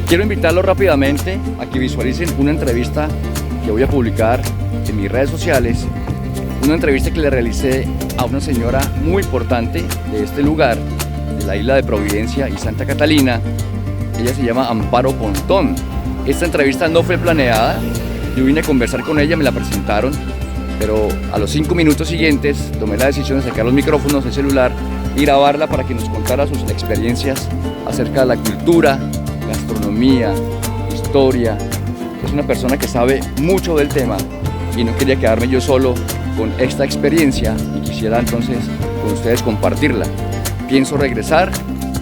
Quiero invitarlos rápidamente a que visualicen una entrevista que voy a publicar en mis redes sociales, una entrevista que le realicé a una señora muy importante de este lugar, de la isla de Providencia y Santa Catalina. Ella se llama Amparo Pontón. Esta entrevista no fue planeada, yo vine a conversar con ella, me la presentaron, pero a los 5 minutos siguientes tomé la decisión de sacar los micrófonos del celular y grabarla para que nos contara sus experiencias acerca de la cultura, gastronomía, historia. Es una persona que sabe mucho del tema y no quería quedarme yo solo con esta experiencia y quisiera entonces con ustedes compartirla. Pienso regresar,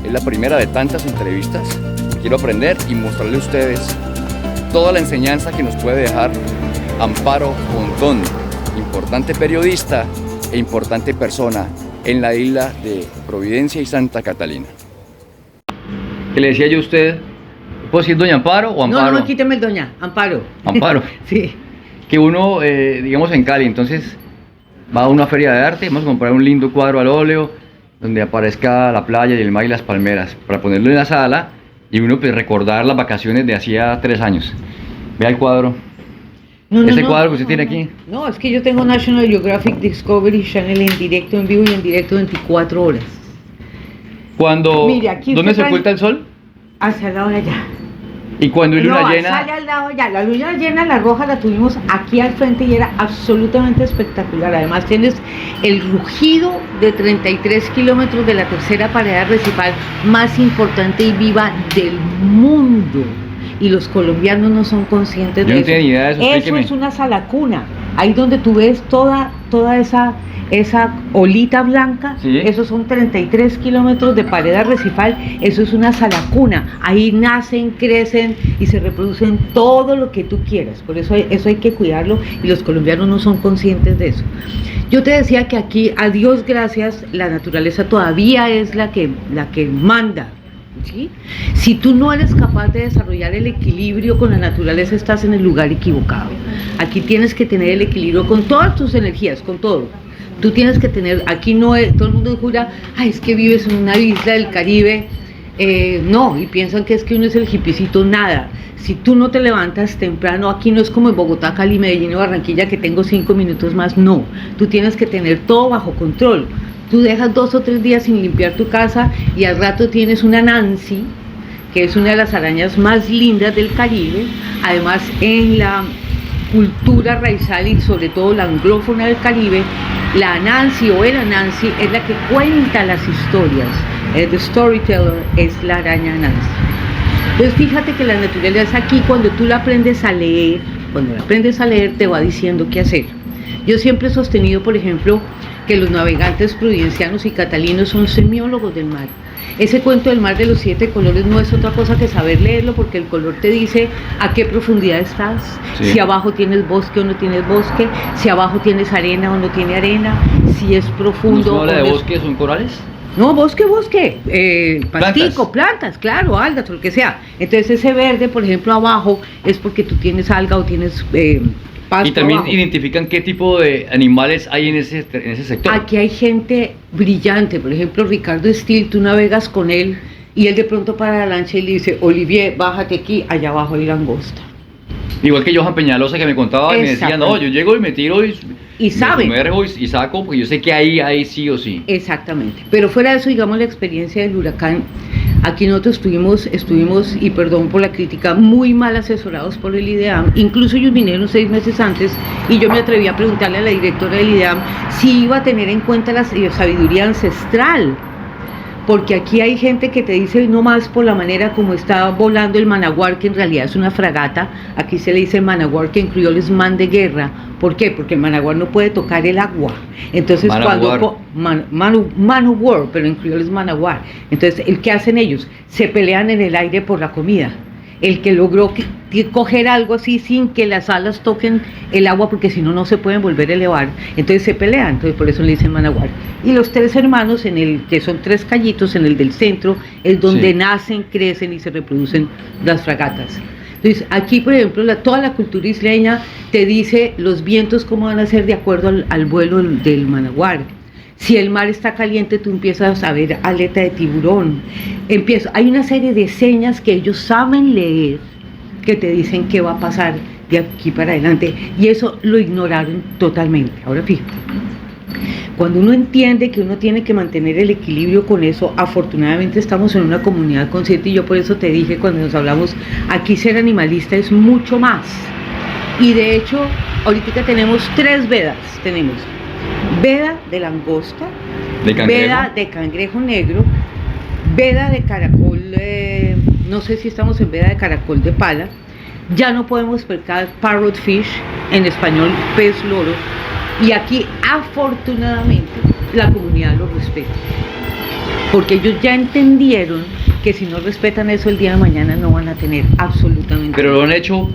es la primera de tantas entrevistas. Quiero aprender y mostrarle a ustedes toda la enseñanza que nos puede dejar Amparo Pontón, importante periodista e importante persona en la isla de Providencia y Santa Catalina. ¿Qué le decía yo a usted? ¿Puedo decir doña Amparo o Amparo? No, quíteme el doña, Amparo. Amparo. Sí. Que uno, digamos en Cali, entonces va a una feria de arte, vamos a comprar un lindo cuadro al óleo donde aparezca la playa y el mar y las palmeras para ponerlo en la sala y uno pues recordar las vacaciones de hacía 3 años. Vea el cuadro. Cuadro que usted tiene aquí. No, es que yo tengo National Geographic Discovery Channel en directo, en vivo y en directo 24 horas. Mire, aquí ¿Dónde se oculta el sol? Hacia el lado de allá. Y cuando hay luna llena. Sale al lado de allá. La luna llena, la roja, la tuvimos aquí al frente y era absolutamente espectacular. Además tienes el rugido de 33 kilómetros de la tercera pared arrecifal más importante y viva del mundo. Y los colombianos no son conscientes de eso. Yo no tenía ni idea de eso. Eso es una salacuna. Ahí donde tú ves toda esa olita blanca, ¿sí? Esos son 33 kilómetros de pared arrecifal, eso es una salacuna. Ahí nacen, crecen y se reproducen todo lo que tú quieras. Por eso eso hay que cuidarlo y los colombianos no son conscientes de eso. Yo te decía que aquí, a Dios gracias, la naturaleza todavía es la que manda. ¿Sí? Si tú no eres capaz de desarrollar el equilibrio con la naturaleza, estás en el lugar equivocado. Aquí tienes que tener el equilibrio con todas tus energías, con todo. Tú tienes que tener, aquí no es, todo el mundo jura, ay, es que vives en una isla del Caribe. No, y piensan que es que uno es el hipicito, nada. Si tú no te levantas temprano, aquí no es como en Bogotá, Cali, Medellín y Barranquilla que tengo 5 minutos más, no. Tú tienes que tener todo bajo control. Tú dejas 2 o 3 días sin limpiar tu casa y al rato tienes una Nancy, que es una de las arañas más lindas del Caribe. Además, en la cultura raizal y sobre todo la anglófona del Caribe, la Nancy o el Anansi es la que cuenta las historias. The storyteller es la araña Nancy. Entonces fíjate que la naturaleza aquí, cuando tú la aprendes a leer, te va diciendo qué hacer. Yo siempre he sostenido, por ejemplo, que los navegantes prudencianos y catalinos son semiólogos del mar. Ese cuento del mar de los 7 colores no es otra cosa que saber leerlo, porque el color te dice a qué profundidad estás, sí. Si abajo tienes bosque o no tienes bosque, si abajo tienes arena o no tiene arena, si es profundo. ¿No habla de bosque, son corales? No, bosque, pastico, plantas, claro, algas o lo que sea. Entonces ese verde, por ejemplo, abajo es porque tú tienes alga o tienes pasto. Y también abajo. Identifican qué tipo de animales hay en ese sector. Aquí hay gente brillante, por ejemplo, Ricardo Steele, tú navegas con él y él de pronto para la lancha y le dice, Olivier, bájate aquí, allá abajo hay langosta. Igual que Johan Peñalosa, que me contaba y me decía, no, yo llego y me tiro y sabe. Y saco, porque yo sé que ahí sí o sí. Exactamente. Pero fuera de eso, digamos, la experiencia del huracán, aquí nosotros estuvimos, y perdón por la crítica, muy mal asesorados por el IDEAM. Incluso ellos vinieron 6 meses antes y yo me atreví a preguntarle a la directora del IDEAM si iba a tener en cuenta la sabiduría ancestral. Porque aquí hay gente que te dice no más por la manera como está volando el Managuar, que en realidad es una fragata. Aquí se le dice Managuar, que en criollo es man de guerra. ¿Por qué? Porque el Managuar no puede tocar el agua. Entonces Managuar, pero en criollo es Managuar. Entonces, ¿qué hacen ellos? Se pelean en el aire por la comida. El que logró coger algo así sin que las alas toquen el agua, porque si no, no se pueden volver a elevar, entonces se pelean, entonces por eso le dicen Managuar. Y los 3 hermanos, que son 3 callitos, en el del centro, es donde nacen, crecen y se reproducen las fragatas. Entonces aquí, por ejemplo, toda la cultura isleña te dice los vientos cómo van a ser de acuerdo al vuelo del Managuar. Si el mar está caliente, tú empiezas a ver aleta de tiburón. Hay una serie de señas que ellos saben leer que te dicen qué va a pasar de aquí para adelante. Y eso lo ignoraron totalmente. Ahora fíjate, cuando uno entiende que uno tiene que mantener el equilibrio con eso, afortunadamente estamos en una comunidad consciente, y yo por eso te dije cuando nos hablamos, aquí ser animalista es mucho más. Y de hecho, ahorita tenemos 3 vedas. Tenemos veda de langosta, veda de cangrejo negro, veda de caracol, no sé si estamos en veda de caracol de pala. Ya no podemos pescar parrotfish, en español pez loro, y aquí afortunadamente la comunidad lo respeta, porque ellos ya entendieron que si no respetan eso el día de mañana no van a tener absolutamente ¿Pero lo han hecho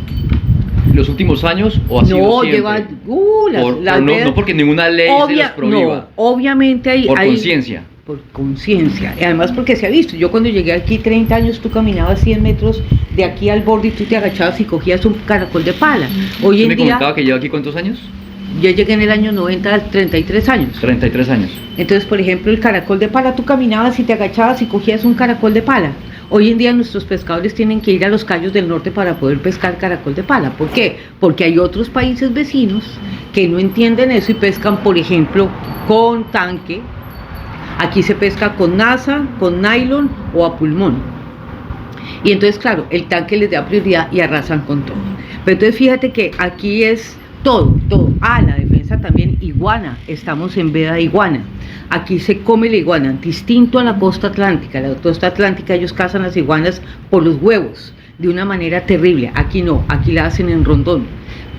los últimos años o ha sido no, siempre? No porque ninguna ley se los prohíba. No, obviamente hay... Por conciencia. Por conciencia, y además porque se ha visto. Yo cuando llegué aquí 30 años, tú caminabas 100 metros de aquí al borde y tú te agachabas y cogías un caracol de pala. Hoy en ¿Me día... comentaba que lleva aquí cuántos años? Yo llegué en el año 90 a 33 años. 33 años. Entonces, por ejemplo, el caracol de pala, tú caminabas y te agachabas y cogías un caracol de pala. Hoy en día nuestros pescadores tienen que ir a los cayos del norte para poder pescar caracol de pala. ¿Por qué? Porque hay otros países vecinos que no entienden eso y pescan, por ejemplo, con tanque. Aquí se pesca con nasa, con nylon o a pulmón. Y entonces, claro, el tanque les da prioridad y arrasan con todo. Pero entonces fíjate que aquí es todo. La defensa también, iguana. Estamos en veda de iguana. Aquí se come la iguana, distinto a la costa atlántica. La costa atlántica ellos cazan las iguanas por los huevos, de una manera terrible. Aquí no, aquí la hacen en rondón.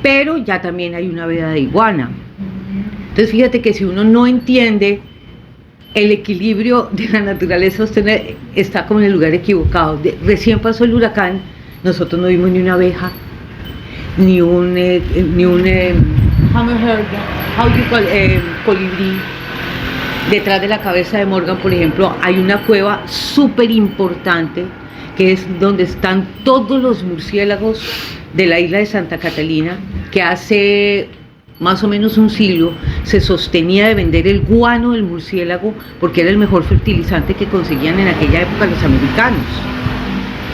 Pero ya también hay una veda de iguana. Entonces fíjate que si uno no entiende el equilibrio de la naturaleza, usted está como en el lugar equivocado. Recién pasó el huracán, nosotros no vimos ni una abeja, ni un hammerhead, colibrí. Detrás de la cabeza de Morgan, por ejemplo, hay una cueva súper importante, que es donde están todos los murciélagos de la isla de Santa Catalina, que hace más o menos un siglo se sostenía de vender el guano del murciélago porque era el mejor fertilizante que conseguían en aquella época los americanos.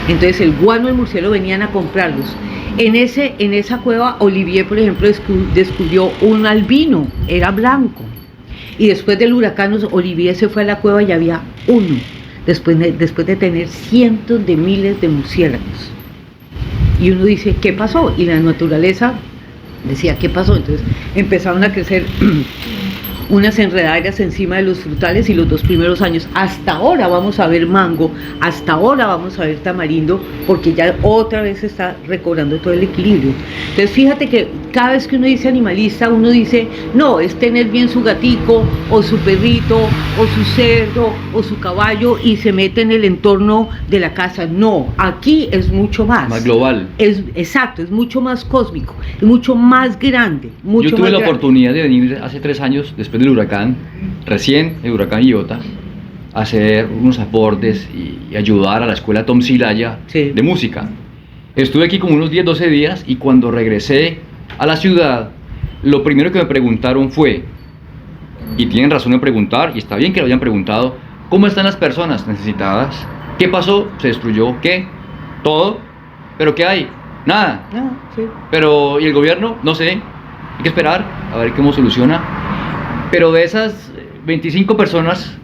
Entonces el guano del murciélago venían a comprarlos. En esa cueva Olivier, por ejemplo, descubrió un albino, era blanco. Y después del huracán, Olivier se fue a la cueva y había uno, después de tener cientos de miles de murciélagos. Y uno dice, ¿qué pasó? Y la naturaleza decía, ¿qué pasó? Entonces empezaron a crecer unas enredaderas encima de los frutales, y los 2 primeros años, hasta ahora vamos a ver mango, hasta ahora vamos a ver tamarindo, porque ya otra vez se está recobrando todo el equilibrio. Entonces fíjate que cada vez que uno dice animalista, uno dice, no, es tener bien su gatico, o su perrito, o su cerdo, o su caballo, y se mete en el entorno de la casa. No, aquí es mucho más. Más global. Exacto, es mucho más cósmico, es mucho más grande. Yo tuve la oportunidad de venir hace 3 años, después del huracán, recién el huracán Iota, a hacer unos aportes y ayudar a la escuela Tom Silaya de música. Estuve aquí como unos 10-12 días, y cuando regresé a la ciudad, lo primero que me preguntaron fue, y tienen razón en preguntar, y está bien que lo hayan preguntado, ¿cómo están las personas necesitadas? ¿Qué pasó? ¿Se destruyó? ¿Qué? ¿Todo? ¿Pero qué hay? Nada. Pero, ¿y el gobierno? No sé. Hay que esperar a ver cómo soluciona. Pero de esas 25 personas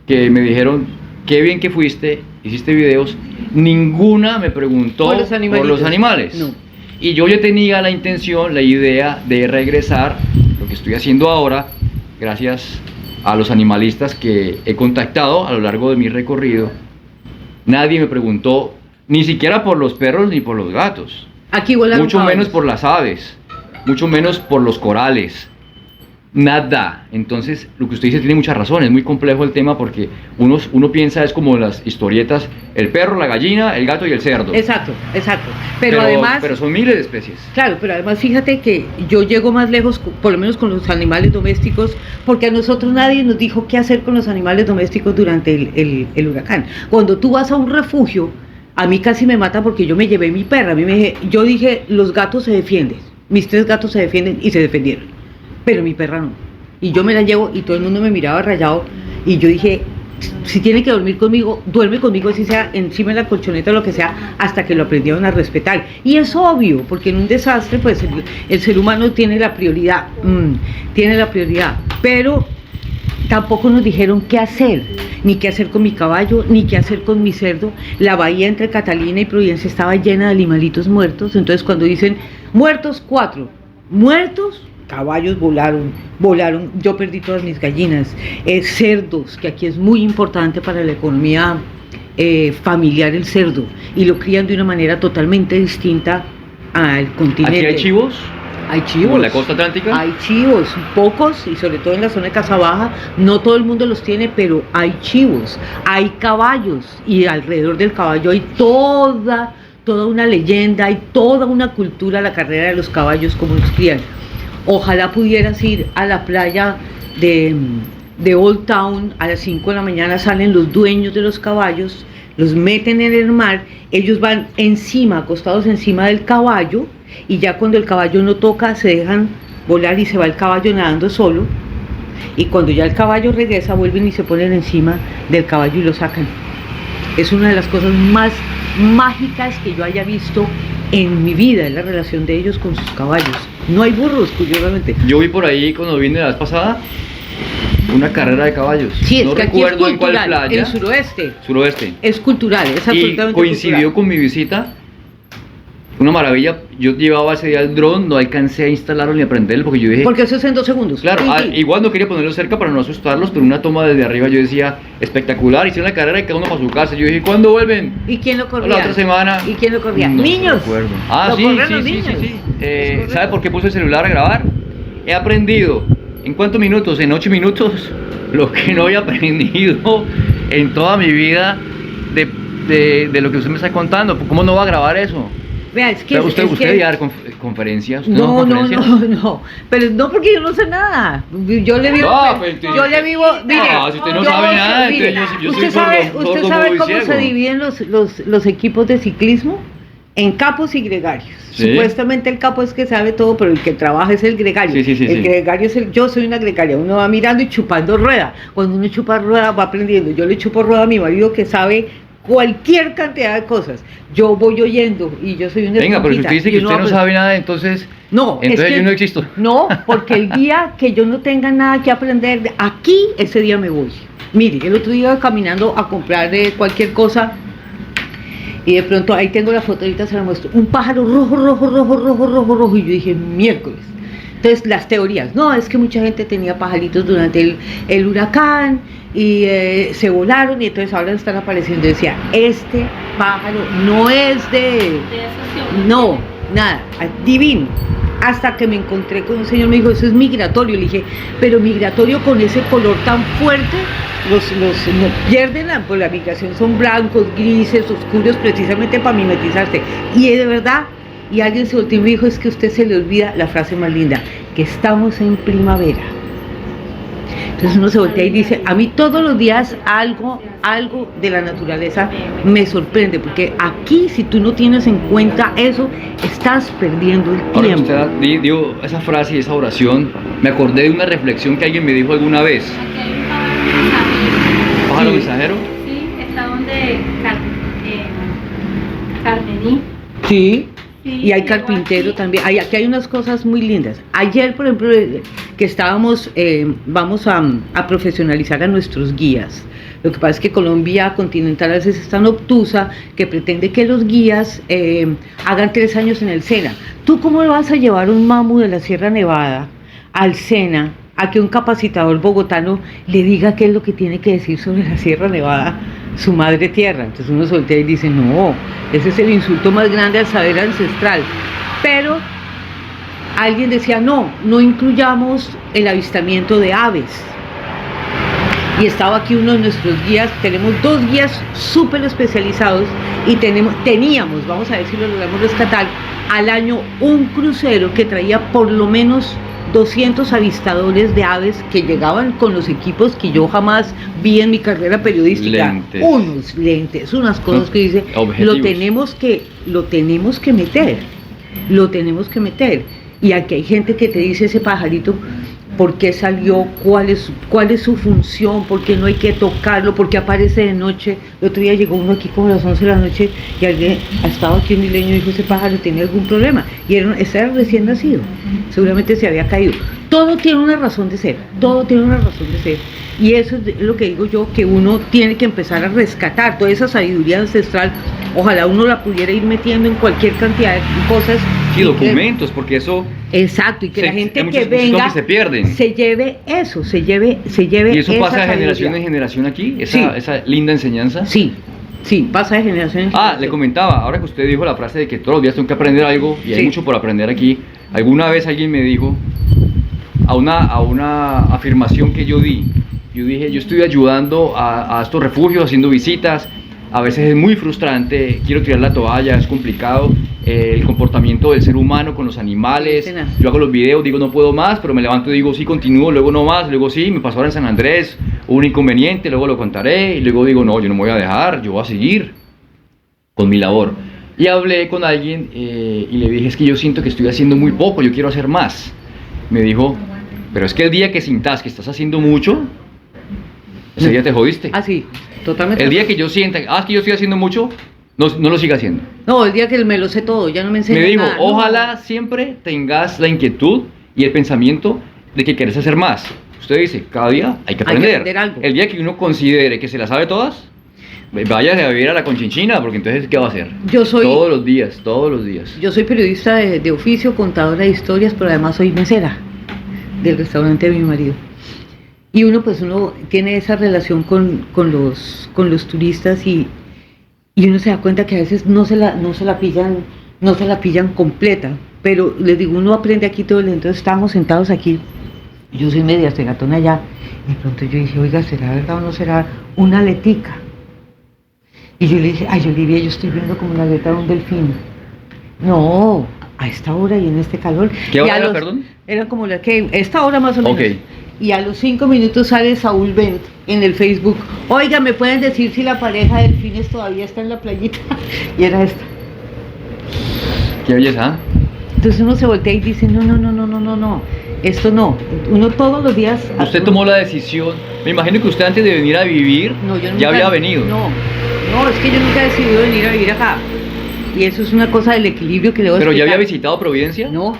que me dijeron, qué bien que fuiste, hiciste videos, ninguna me preguntó por los animales. No. Y yo ya tenía la intención, la idea de regresar, lo que estoy haciendo ahora, gracias a los animalistas que he contactado a lo largo de mi recorrido. Nadie me preguntó, ni siquiera por los perros ni por los gatos. Aquí mucho menos por las aves, mucho menos por los corales. Nada. Entonces, lo que usted dice tiene mucha razón, es muy complejo el tema, porque uno piensa, es como las historietas, el perro, la gallina, el gato y el cerdo. Exacto. Pero además... Pero son miles de especies. Claro, pero además fíjate que yo llego más lejos, por lo menos con los animales domésticos, porque a nosotros nadie nos dijo qué hacer con los animales domésticos durante el huracán. Cuando tú vas a un refugio, a mí casi me mata porque yo me llevé mi perra. Yo dije, los gatos se defienden, mis 3 gatos se defienden y se defendieron. Pero mi perra no. y yo me la llevo y todo el mundo me miraba rayado y yo dije, si tiene que dormir conmigo, duerme conmigo, así sea encima de la colchoneta o lo que sea, hasta que lo aprendieron a respetar. Y es obvio, porque en un desastre pues el ser humano tiene la prioridad, pero tampoco nos dijeron qué hacer, ni qué hacer con mi caballo, ni qué hacer con mi cerdo. La bahía entre Catalina y Providencia estaba llena de animalitos muertos, entonces cuando dicen muertos 4, muertos, caballos volaron, yo perdí todas mis gallinas, cerdos, que aquí es muy importante para la economía familiar el cerdo, y lo crían de una manera totalmente distinta al continente. ¿Aquí hay chivos? Hay chivos. ¿Como en la costa atlántica? Hay chivos, pocos, y sobre todo en la zona de Casabaja, no todo el mundo los tiene, pero hay chivos, hay caballos, y alrededor del caballo hay toda una leyenda, hay toda una cultura, la carrera de los caballos, como los crían. Ojalá pudieras ir a la playa de Old Town, a las 5 de la mañana salen los dueños de los caballos, los meten en el mar, ellos van encima, acostados encima del caballo, y ya cuando el caballo no toca, se dejan volar y se va el caballo nadando solo, y cuando ya el caballo regresa, vuelven y se ponen encima del caballo y lo sacan. Es una de las cosas más mágicas que yo haya visto en mi vida, es la relación de ellos con sus caballos. No hay burros, curiosamente. Yo vi por ahí cuando vine la vez pasada una carrera de caballos. Sí, es no que aquí recuerdo es en cuál cultural, playa. el suroeste. Suroeste. Es cultural, es absolutamente Y coincidió cultural. con mi visita. Una maravilla. Yo llevaba ese día el dron, no alcancé a instalarlo ni a prenderlo porque yo dije. Porque eso es en 2 segundos. Claro, igual no quería ponerlo cerca para no asustarlos, pero una toma desde arriba yo decía, espectacular, hicieron la carrera y cada uno para su casa. Yo dije, ¿cuándo vuelven? ¿Y quién lo corría? La otra semana. ¿Y quién lo corría? No Niños. recuerdo. Ah, Lo sí, corren sí, los sí, niños. sí. ¿Sabe por qué puse el celular a grabar? He aprendido, ¿en cuántos minutos? En 8 minutos, lo que no había aprendido en toda mi vida de lo que usted me está contando. ¿Cómo no va a grabar eso? Vea, es que... ¿Usted es que... debe dar conferencias? No, pero no porque yo no sé nada. Yo le vivo, yo le vivo, mire, si usted no sabe nada, mire, entonces yo usted soy sabe, sordo, usted sordo, sabe mudo y cómo se ciego. dividen los equipos de ciclismo en capos y gregarios. Sí. Supuestamente el capo es que sabe todo, pero el que trabaja es el gregario. Sí. El gregario es yo soy una gregaria, uno va mirando y chupando rueda. Cuando uno chupa rueda va aprendiendo. Yo le chupo rueda a mi marido que sabe cualquier cantidad de cosas. Yo voy oyendo y yo soy una Venga, pero si usted dice que usted no sabe nada, entonces es que, yo no existo. No, porque el día que yo no tenga nada que aprender, aquí ese día me voy. Mire, el otro día iba caminando a comprar cualquier cosa y de pronto ahí tengo la foto, ahorita se la muestro, un pájaro rojo, y yo dije, miércoles. Entonces las teorías, no, es que mucha gente tenía pajaritos durante el huracán y se volaron y entonces ahora están apareciendo. Decía, este pájaro no es no, nada, divino. Hasta que me encontré con un señor, me dijo, eso es migratorio. Le dije, pero migratorio con ese color tan fuerte, no pierden por la migración, son blancos, grises, oscuros, precisamente para mimetizarse. Y de verdad, y alguien se volteó y me dijo, es que a usted se le olvida la frase más linda, que estamos en primavera. Entonces uno se voltea y dice, a mí todos los días algo de la naturaleza me sorprende, porque aquí si tú no tienes en cuenta eso, estás perdiendo el tiempo. Ahora que usted dio esa frase y esa oración, me acordé de una reflexión que alguien me dijo alguna vez. ¿Pájaro mensajero? Sí, está donde Carmení. Sí. Sí, Y hay carpintero aquí también. Aquí hay unas cosas muy lindas. Ayer, por ejemplo, que estábamos, vamos a profesionalizar a nuestros guías. Lo que pasa es que Colombia continental a veces es tan obtusa que pretende que los guías hagan 3 años en el SENA. ¿Tú cómo le vas a llevar un mamu de la Sierra Nevada al SENA a que un capacitador bogotano le diga qué es lo que tiene que decir sobre la Sierra Nevada, su madre tierra? Entonces uno se voltea y dice, no, ese es el insulto más grande al saber ancestral. Pero alguien decía, no incluyamos el avistamiento de aves. Y estaba aquí uno de nuestros guías, tenemos 2 guías súper especializados y teníamos, vamos a ver si lo logramos rescatar, al año un crucero que traía por lo menos 200 avistadores de aves que llegaban con los equipos que yo jamás vi en mi carrera periodística. Lentes. Unos lentes, unas cosas que dice, Objetivos. lo tenemos que meter. Y aquí hay gente que te dice ese pajarito, por qué salió, cuál es su función, por qué no hay que tocarlo, por qué aparece de noche. El otro día llegó uno aquí como a las 11 de la noche y alguien ha estado aquí en Milenio y dijo, ese pájaro tiene algún problema. Y ese era recién nacido, seguramente se había caído. Todo tiene una razón de ser, todo tiene una razón de ser. Y eso es lo que digo yo, que uno tiene que empezar a rescatar toda esa sabiduría ancestral. Ojalá uno la pudiera ir metiendo en cualquier cantidad de cosas. Sí, documentos, porque eso... Exacto, y que la gente hay muchas que venga que se pierden. se lleve eso, se lleve ¿Y eso esa pasa de sabiduría. generación en generación aquí? Sí. Esa linda enseñanza. Sí, pasa de generación en generación. Le comentaba, ahora que usted dijo la frase de que todos los días tengo que aprender algo, y hay Sí. mucho por aprender aquí, alguna vez alguien me dijo, a una afirmación que yo di, yo dije, yo estoy ayudando a estos refugios, haciendo visitas, a veces es muy frustrante, quiero tirar la toalla, es complicado, el comportamiento del ser humano con los animales, yo hago los videos, digo no puedo más, pero me levanto y digo sí, continúo, luego no más, luego sí, me pasó ahora en San Andrés, hubo un inconveniente, luego lo contaré, y luego digo no, yo no me voy a dejar, yo voy a seguir con mi labor. Y hablé con alguien y le dije, es que yo siento que estoy haciendo muy poco, yo quiero hacer más. Me dijo, pero es que el día que sintas que estás haciendo mucho, ese día te jodiste. Ah, sí, totalmente. El día que yo sienta, que yo estoy haciendo mucho, no lo siga haciendo. No, el día que me lo sé todo, ya no me enseña Me dijo, nada. ojalá siempre tengas la inquietud y el pensamiento de que quieres hacer más. Usted dice, cada día hay que aprender. algo. El día que uno considere que se las sabe todas, váyase a vivir a la Conchinchina, porque entonces, ¿qué va a hacer? Todos los días. Yo soy periodista de oficio, contadora de historias, pero además soy mesera del restaurante de mi marido. Y uno tiene esa relación con los turistas y uno se da cuenta que a veces no se la pillan completa, pero les digo, uno aprende aquí todo el día. Entonces estábamos sentados aquí, yo soy media cegatona allá, y de pronto yo dije, oiga, ¿será verdad o no será una aletica? Y yo le dije, ay Olivia, yo estoy viendo como la aleta de un delfín. No, a esta hora y en este calor. ¿Qué hora era, perdón? Era como esta hora más o menos. Okay. Y a los 5 minutos sale Saúl Bent en el Facebook. Oiga, ¿me pueden decir si la pareja de delfines todavía está en la playita? Y era esta. Qué belleza. Entonces uno se voltea y dice, no, esto no. Uno todos los días... Usted tomó la decisión. Me imagino que usted antes de venir a vivir ya había venido. No, es que yo nunca he decidido venir a vivir acá. Y eso es una cosa del equilibrio que le voy a ¿Pero explicar. ya había visitado Providencia? No.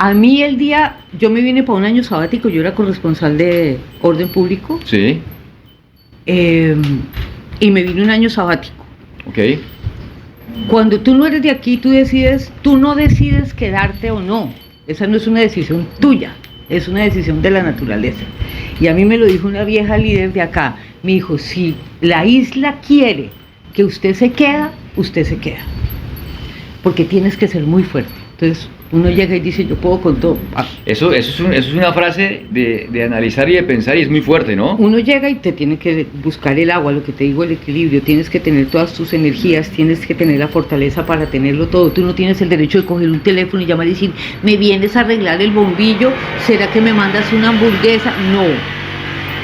A mí yo me vine para un año sabático, yo era corresponsal de orden público. Sí. Y me vine un año sabático. Ok. Cuando tú no eres de aquí, tú no decides quedarte o no. Esa no es una decisión tuya, es una decisión de la naturaleza. Y a mí me lo dijo una vieja líder de acá. Me dijo, si la isla quiere que usted se queda, porque tienes que ser muy fuerte. Entonces uno llega y dice, yo puedo con todo. Eso es una frase de analizar y de pensar, y es muy fuerte, ¿no? Uno llega y te tiene que buscar el agua, lo que te digo, el equilibrio. Tienes que tener todas tus energías, tienes que tener la fortaleza para tenerlo todo. Tú no tienes el derecho de coger un teléfono y llamar y decir, ¿me vienes a arreglar el bombillo? ¿Será que me mandas una hamburguesa? No.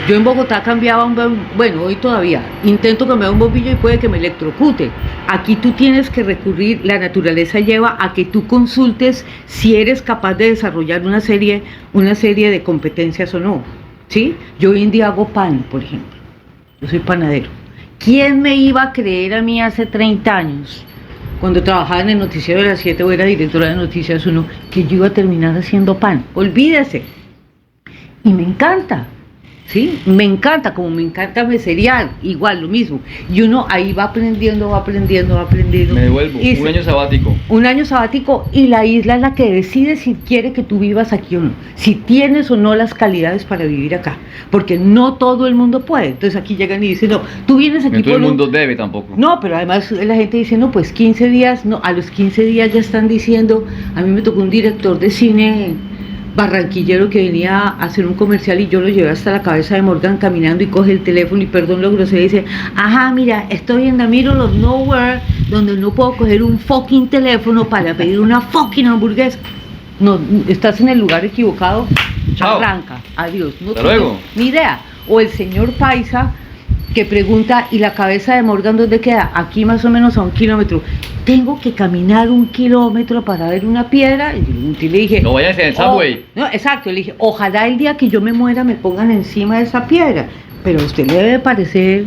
Yo en Bogotá cambiaba hoy todavía, intento cambiar un bombillo y puede que me electrocute. Aquí tú tienes que recurrir, la naturaleza lleva a que tú consultes si eres capaz de desarrollar una serie de competencias o no, ¿sí? Yo hoy en día hago pan, por ejemplo, yo soy panadero. ¿Quién me iba a creer a mí hace 30 años, cuando trabajaba en el noticiero de las 7 o era directora de Noticias 1, que yo iba a terminar haciendo pan? Olvídese. Y me encanta. Sí, me encanta, como me encanta meserear, igual lo mismo. Y uno ahí va aprendiendo. Me devuelvo, un año sabático. Un año sabático, y la isla es la que decide si quiere que tú vivas aquí o no, si tienes o no las calidades para vivir acá, porque no todo el mundo puede. Entonces aquí llegan y dicen, no, tú vienes aquí. No todo el mundo debe tampoco. No, pero además la gente dice, no, pues 15 días, no, a los 15 días ya están diciendo. A mí me tocó un director de cine barranquillero que venía a hacer un comercial y yo lo llevé hasta la cabeza de Morgan caminando y coge el teléfono y perdón lo grosero y dice, ajá, mira, estoy en the middle of nowhere donde no puedo coger un fucking teléfono para pedir una fucking hamburguesa. No, estás en el lugar equivocado. Chao. Arranca, adiós. No hasta luego. Ni idea. O el señor Paisa que pregunta, ¿y la cabeza de Morgan dónde queda? Aquí más o menos a 1 kilómetro. Tengo que caminar 1 kilómetro para ver una piedra. Y le dije, No vayas en el subway. no, exacto, le dije, ojalá el día que yo me muera me pongan encima de esa piedra. Pero a usted le debe parecer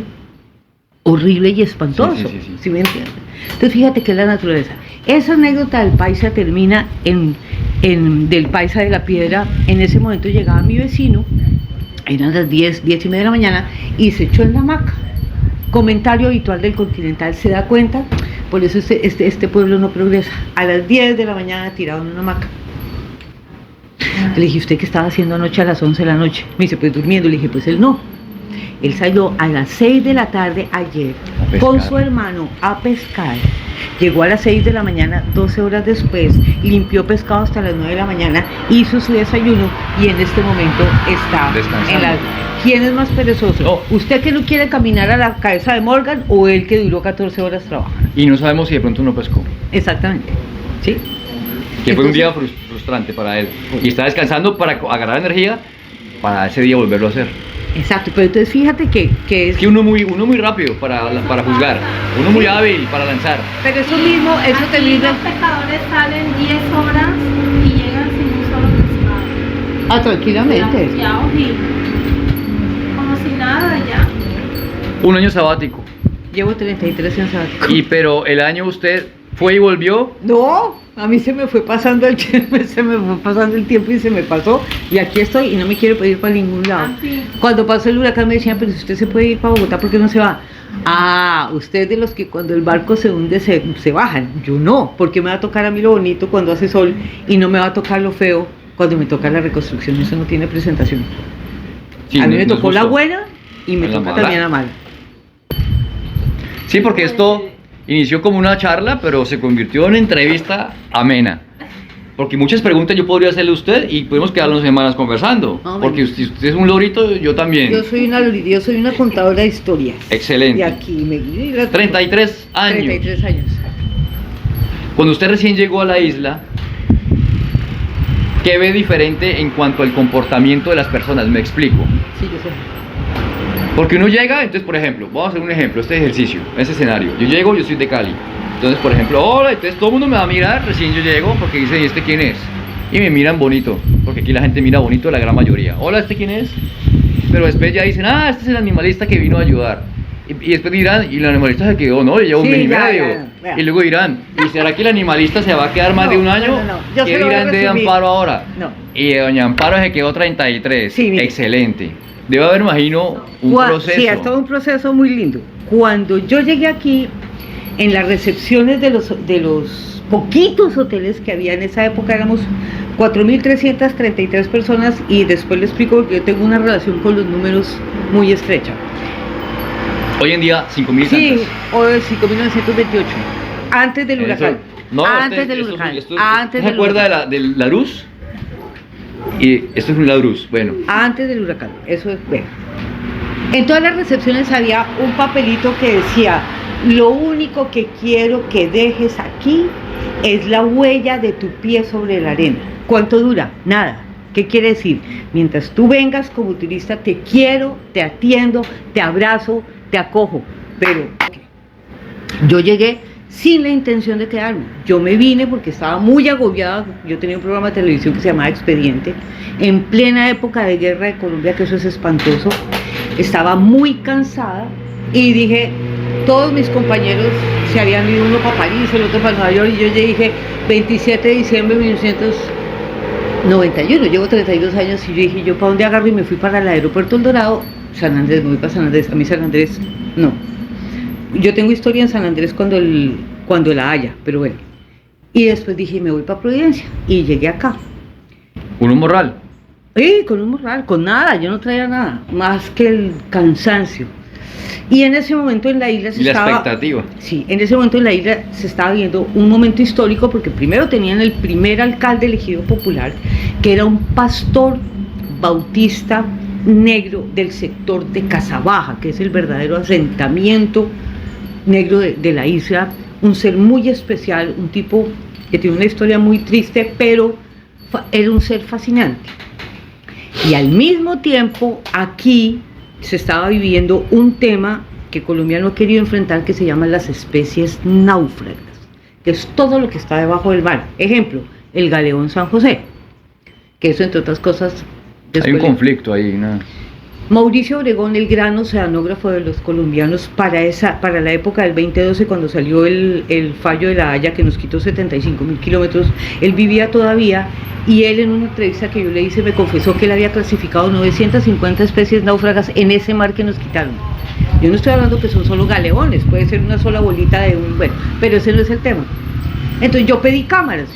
horrible y espantoso. Sí. ¿Sí me entiende? Entonces fíjate que es la naturaleza. Esa anécdota del paisa termina del paisa de la piedra. En ese momento llegaba mi vecino, eran las 10:30 de la mañana, y se echó en la hamaca. Comentario habitual del Continental, ¿se da cuenta? Por eso este pueblo no progresa. A las 10 de la mañana tirado en una hamaca. Le dije, ¿usted qué estaba haciendo anoche a las 11 de la noche? Me dice, pues durmiendo. Le dije, pues él no. Él salió a las 6 de la tarde ayer con su hermano a pescar. Llegó a las 6 de la mañana, 12 horas después, limpió pescado hasta las 9 de la mañana, hizo su desayuno y en este momento está descansando. ¿Quién es más perezoso? No. ¿Usted que no quiere caminar a la cabeza de Morgan o él que duró 14 horas trabajando? Y no sabemos si de pronto no pescó. Exactamente. ¿Sí? Que fue un día Entonces, frustrante para él. Y está descansando para agarrar energía para ese día volverlo a hacer. exacto, pero entonces fíjate que Es que uno muy rápido para juzgar, uno muy hábil para lanzar. Pero eso mismo, eso te Aquí vive. los pescadores salen 10 horas y llegan sin un solo pescado. Ah, tranquilamente. Blanqueados y como si nada ya. Un año sabático. Llevo 33 años sabático. Pero el año usted fue y volvió. No, a mí se me fue pasando el tiempo, y se me pasó. Y aquí estoy y no me quiero ir para ningún lado. Así. Cuando pasó el huracán me decían, pero si usted se puede ir para Bogotá, ¿por qué no se va? Ah, usted de los que cuando el barco se hunde se bajan. Yo no, porque me va a tocar a mí lo bonito cuando hace sol y no me va a tocar lo feo cuando me toca la reconstrucción. Eso no tiene presentación. Sí, a mí no- me no es tocó la justo. buena y me La toca mala. también la mala. Sí, porque esto inició como una charla, pero se convirtió en entrevista amena. Porque muchas preguntas yo podría hacerle a usted y podemos quedarnos semanas conversando. Ah, bueno. Porque usted es un lorito, yo también. Yo soy una contadora de historias. Excelente. Y aquí me... 33 años. 33 años. Cuando usted recién llegó a la isla, ¿qué ve diferente en cuanto al comportamiento de las personas? Me explico. Sí, yo sé. Porque uno llega, entonces por ejemplo, vamos a hacer un ejemplo, este ejercicio, este escenario. Yo llego, yo soy de Cali. Entonces, por ejemplo, hola, entonces todo el mundo me va a mirar recién yo llego porque dicen, ¿y este quién es? Y me miran bonito, porque aquí la gente mira bonito la gran mayoría. Hola, ¿este quién es? Pero después ya dicen, ah, este es el animalista que vino a ayudar. Y después dirán, y el animalista se quedó, no, lleva un Sí, mes y ya, medio. ya. Y luego dirán, ¿y será que el animalista se va a quedar más No, de un año? no. Yo ¿Qué se lo voy a dirán de resumir. Amparo ahora? No. Y doña Amparo se quedó 33. Sí, mire. Excelente. Debe haber, imagino, un proceso. Sí, es todo un proceso muy lindo. Cuando yo llegué aquí, en las recepciones de los poquitos hoteles que había en esa época, éramos 4.333 personas y después le explico porque yo tengo una relación con los números muy estrecha. Hoy en día, 5.000 Sí, tantas. o de 5.928, antes del huracán. No, antes este- del esto- huracán. esto- antes ¿se del acuerda huracán. de la luz? Y esto es un ladruz. Bueno, Antes del huracán, eso es bueno. En todas las recepciones había un papelito que decía, lo único que quiero que dejes aquí es la huella de tu pie sobre la arena. ¿Cuánto dura? Nada. ¿Qué quiere decir? Mientras tú vengas como turista, te quiero, te atiendo, te abrazo, te acojo. Pero yo llegué sin la intención de quedarme. Yo me vine porque estaba muy agobiada. Yo tenía un programa de televisión que se llamaba Expediente, en plena época de guerra de Colombia, que eso es espantoso. Estaba muy cansada y dije, todos mis compañeros se habían ido, uno para París, el otro para Nueva York, y yo ya dije, 27 de diciembre de 1991, llevo 32 años, y yo dije, ¿yo para dónde agarro? Y me fui para el aeropuerto El Dorado, San Andrés, me voy para San Andrés. A mí San Andrés, no. Yo tengo historia en San Andrés cuando la haya, pero bueno. Y después dije, me voy para Providencia, y llegué acá. un morral. Con un morral, con nada, yo no traía nada, más que el cansancio. Y en ese momento en la isla se Y la estaba... expectativa. Sí, en ese momento en la isla se estaba viendo un momento histórico porque primero tenían el primer alcalde elegido popular, que era un pastor bautista negro del sector de Casabaja, que es el verdadero asentamiento negro de la isla, un ser muy especial, un tipo que tiene una historia muy triste, pero era un ser fascinante. Y al mismo tiempo aquí se estaba viviendo un tema que Colombia no ha querido enfrentar, que se llama las especies náufragas, que es todo lo que está debajo del mar. Ejemplo, el galeón San José, que eso, entre otras cosas, hay un conflicto ahí, ¿no? Mauricio Obregón, el gran oceanógrafo de los colombianos, para la época del 2012, cuando salió el fallo de La Haya que nos quitó 75.000 kilómetros, él vivía todavía, y él, en una entrevista que yo le hice, me confesó que él había clasificado 950 especies náufragas en ese mar que nos quitaron. Yo no estoy hablando que son solo galeones, puede ser una sola bolita de un... Bueno, pero ese no es el tema. Entonces yo pedí cámaras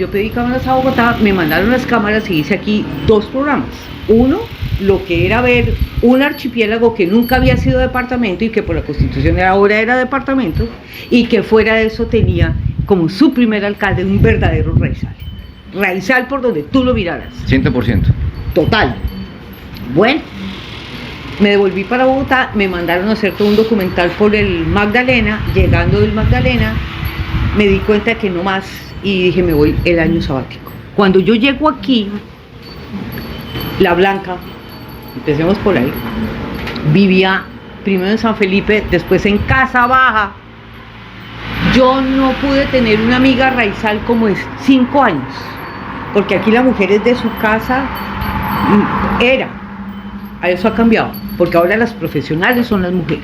a Bogotá, me mandaron las cámaras y hice aquí 2 programas. Uno, lo que era ver un archipiélago que nunca había sido departamento y que por la Constitución ahora era departamento, y que fuera de eso tenía como su primer alcalde un verdadero raizal. Raizal por donde tú lo miraras. 100%. Total. Bueno, me devolví para Bogotá, me mandaron a hacer todo un documental por el Magdalena. Llegando del Magdalena me di cuenta que no más, y dije, me voy el año sabático. Cuando yo llego aquí, La Blanca, empecemos por ahí, vivía primero en San Felipe, después en Casa Baja. Yo no pude tener una amiga raizal como es 5 años, porque aquí la mujer es de su casa, a eso ha cambiado, porque ahora las profesionales son las mujeres,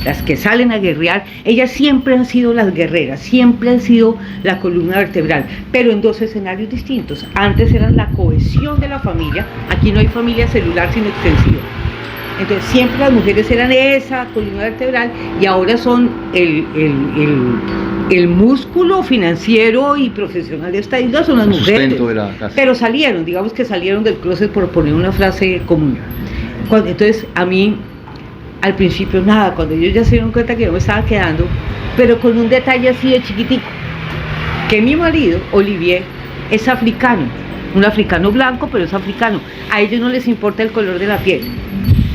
las que salen a guerrear. Ellas siempre han sido las guerreras, siempre han sido la columna vertebral, pero en 2 escenarios distintos. Antes eran la cohesión de la familia, aquí no hay familia celular sino extensiva. Entonces siempre las mujeres eran esa columna vertebral, y ahora son el músculo financiero y profesional de esta isla, son las mujeres. De la casa. Pero salieron, digamos que salieron del closet, por poner una frase común. Entonces a mí, al principio nada, cuando ellos ya se dieron cuenta que yo me estaba quedando, pero con un detalle así de chiquitico, que mi marido, Olivier, es africano, un africano blanco, pero es africano. A ellos no les importa el color de la piel.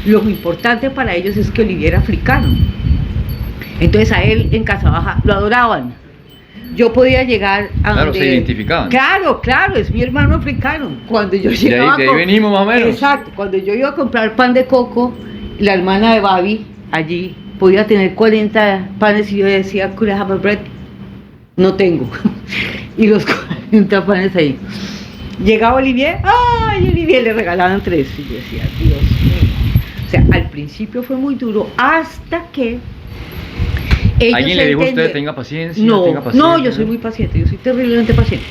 Lo importante para ellos es que Olivier era africano. Entonces a él en Casa Baja lo adoraban. Yo podía llegar a Claro, donde... se identificaban. Claro, es mi hermano africano. Cuando yo llegaba... De ahí venimos más o menos. Exacto, cuando yo iba a comprar pan de coco, la hermana de Babi allí podía tener 40 panes y yo decía, could I have a bread? No tengo. Y los 40 panes ahí. Llegaba Olivier, ¡ay! Olivier le regalaban 3. Y yo decía, Dios mío. O sea, al principio fue muy duro, hasta que ellos... ¿Alguien le dijo a usted, tenga paciencia? No, tenga paciencia, no, yo soy muy paciente, yo soy terriblemente paciente.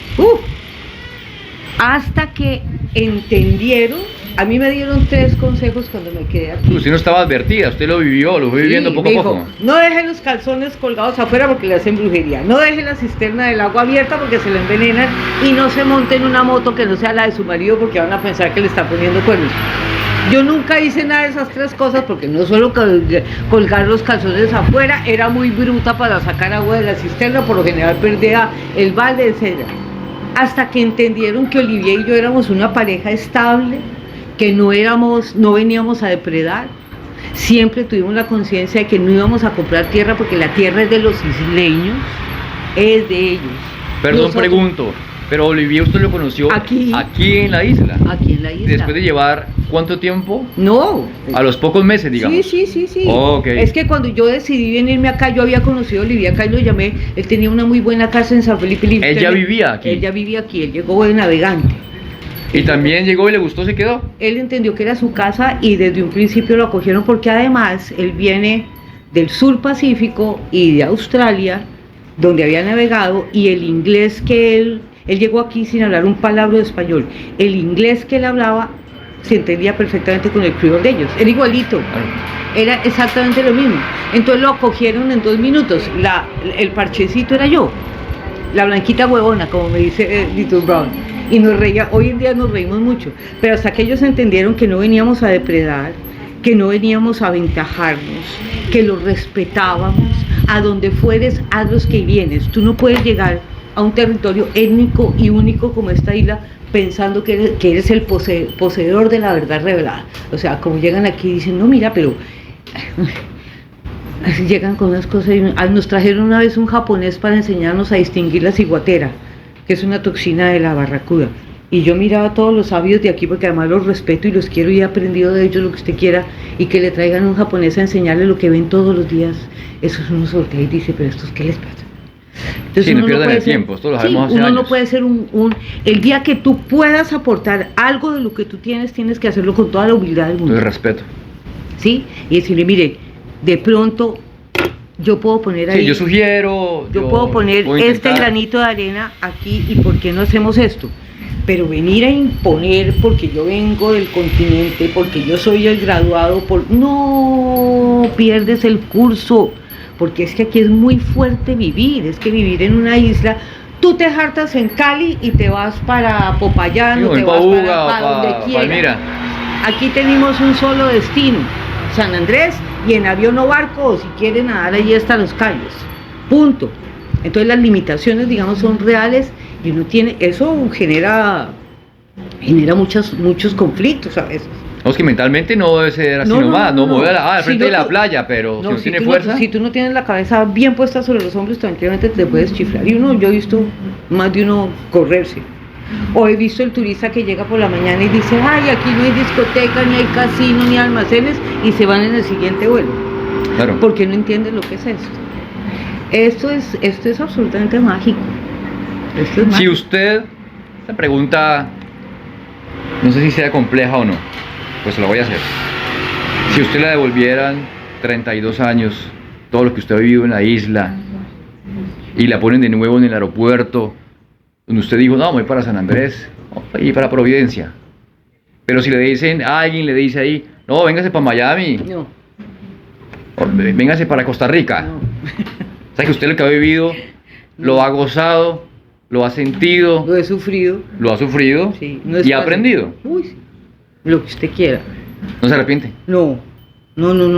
Hasta que entendieron. A mí me dieron 3 consejos cuando me quedé aquí. Usted no estaba advertida, usted lo vivió, lo fue viviendo poco a poco. No deje los calzones colgados afuera porque le hacen brujería. No deje la cisterna del agua abierta porque se le envenenan. Y no se monte en una moto que no sea la de su marido porque van a pensar que le está poniendo cuernos. Yo nunca hice nada de esas 3 cosas porque no solo colgar los calzones afuera, era muy bruta para sacar agua de la cisterna, por lo general perdía el balde, etc. Hasta que entendieron que Olivier y yo éramos una pareja estable, que no veníamos a depredar. Siempre tuvimos la conciencia de que no íbamos a comprar tierra porque la tierra es de los isleños, es de ellos. Perdón, pregunto, pero Olivier usted lo conoció aquí en la isla. Aquí en la isla. Después de llevar ¿cuánto tiempo? No. A los pocos meses, digamos. Sí. Okay. Es que cuando yo decidí venirme acá, yo había conocido a Olivier acá y lo llamé. Él tenía una muy buena casa en San Felipe. ¿Él ya vivía aquí? Él ya vivía aquí, él llegó de navegante. ¿Y también llegó y le gustó, se quedó? Él entendió que era su casa y desde un principio lo acogieron porque además él viene del sur Pacífico y de Australia, donde había navegado, y el inglés que él llegó aquí sin hablar un palabra de español. El inglés que él hablaba se entendía perfectamente con el criol de ellos, era igualito, era exactamente lo mismo. Entonces lo acogieron en 2 minutos. El parchecito era yo, la blanquita huevona, como me dice Little Brown. Y nos reía, hoy en día nos reímos mucho, pero hasta que ellos entendieron que no veníamos a depredar, que no veníamos a aventajarnos, que los respetábamos, a donde fueres, haz los que vienes. Tú no puedes llegar a un territorio étnico y único como esta isla pensando que eres el poseedor de la verdad revelada. O sea, como llegan aquí y dicen, no, mira, pero... Así llegan con unas cosas. Nos trajeron una vez un japonés para enseñarnos a distinguir la ciguatera, que es una toxina de la barracuda. Y yo miraba a todos los sabios de aquí, porque además los respeto y los quiero y he aprendido de ellos lo que usted quiera, y que le traigan a un japonés a enseñarle lo que ven todos los días. Eso es uno sortea y dice, pero ¿estos qué les pasa? Entonces, sí, no pierdan el tiempo, esto lo sabemos hace uno años. no puede ser el día que tú puedas aportar algo de lo que tú tienes que hacerlo con toda la humildad del mundo. Todo el respeto. ¿Sí? Y decirle, mire, de pronto yo puedo poner ahí... Sí, yo sugiero... Yo puedo poner puedo este intentar. granito de arena aquí, y ¿por qué no hacemos esto? Pero venir a imponer porque yo vengo del continente, porque yo soy el graduado, no pierdes el curso, porque es que aquí es muy fuerte vivir, es que vivir en una isla, tú te hartas en Cali y te vas para Popayán, Sí, o o te en vas Pauga, para o donde pa quieras. Palmira. Aquí tenemos un solo destino, San Andrés, y en avión o barco, o si quieren nadar allí hasta Los Cayos, punto. Entonces las limitaciones, digamos, son reales, y uno tiene, eso genera muchos conflictos a veces. No, es que mentalmente no debe ser así nomás, no mover al frente de la playa, pero si no tiene fuerza... Si tú no tienes la cabeza bien puesta sobre los hombros, tranquilamente te puedes chiflar. Y yo he visto más de uno correrse. O he visto el turista que llega por la mañana y dice, ay, aquí no hay discoteca, ni hay casino, ni almacenes, y se van en el siguiente vuelo. Claro. Porque no entienden lo que es esto. Esto es absolutamente mágico. Esto es Si mágico. usted, esta pregunta, no sé si sea compleja o no, pues se la voy a hacer. Si usted le devolvieran 32 años, todo lo que usted ha vivido en la isla, y la ponen de nuevo en el aeropuerto, donde usted dijo, no, voy para San Andrés, y para Providencia. Pero si le dicen, alguien le dice ahí, no, véngase para Miami, No, o véngase para Costa Rica. no. O sea que usted lo que ha vivido, lo ha gozado, lo ha sentido, Lo he sufrido. lo ha sufrido Sí, no es y ha fácil. aprendido. Uy, sí. Lo que usted quiera. No se arrepiente. No.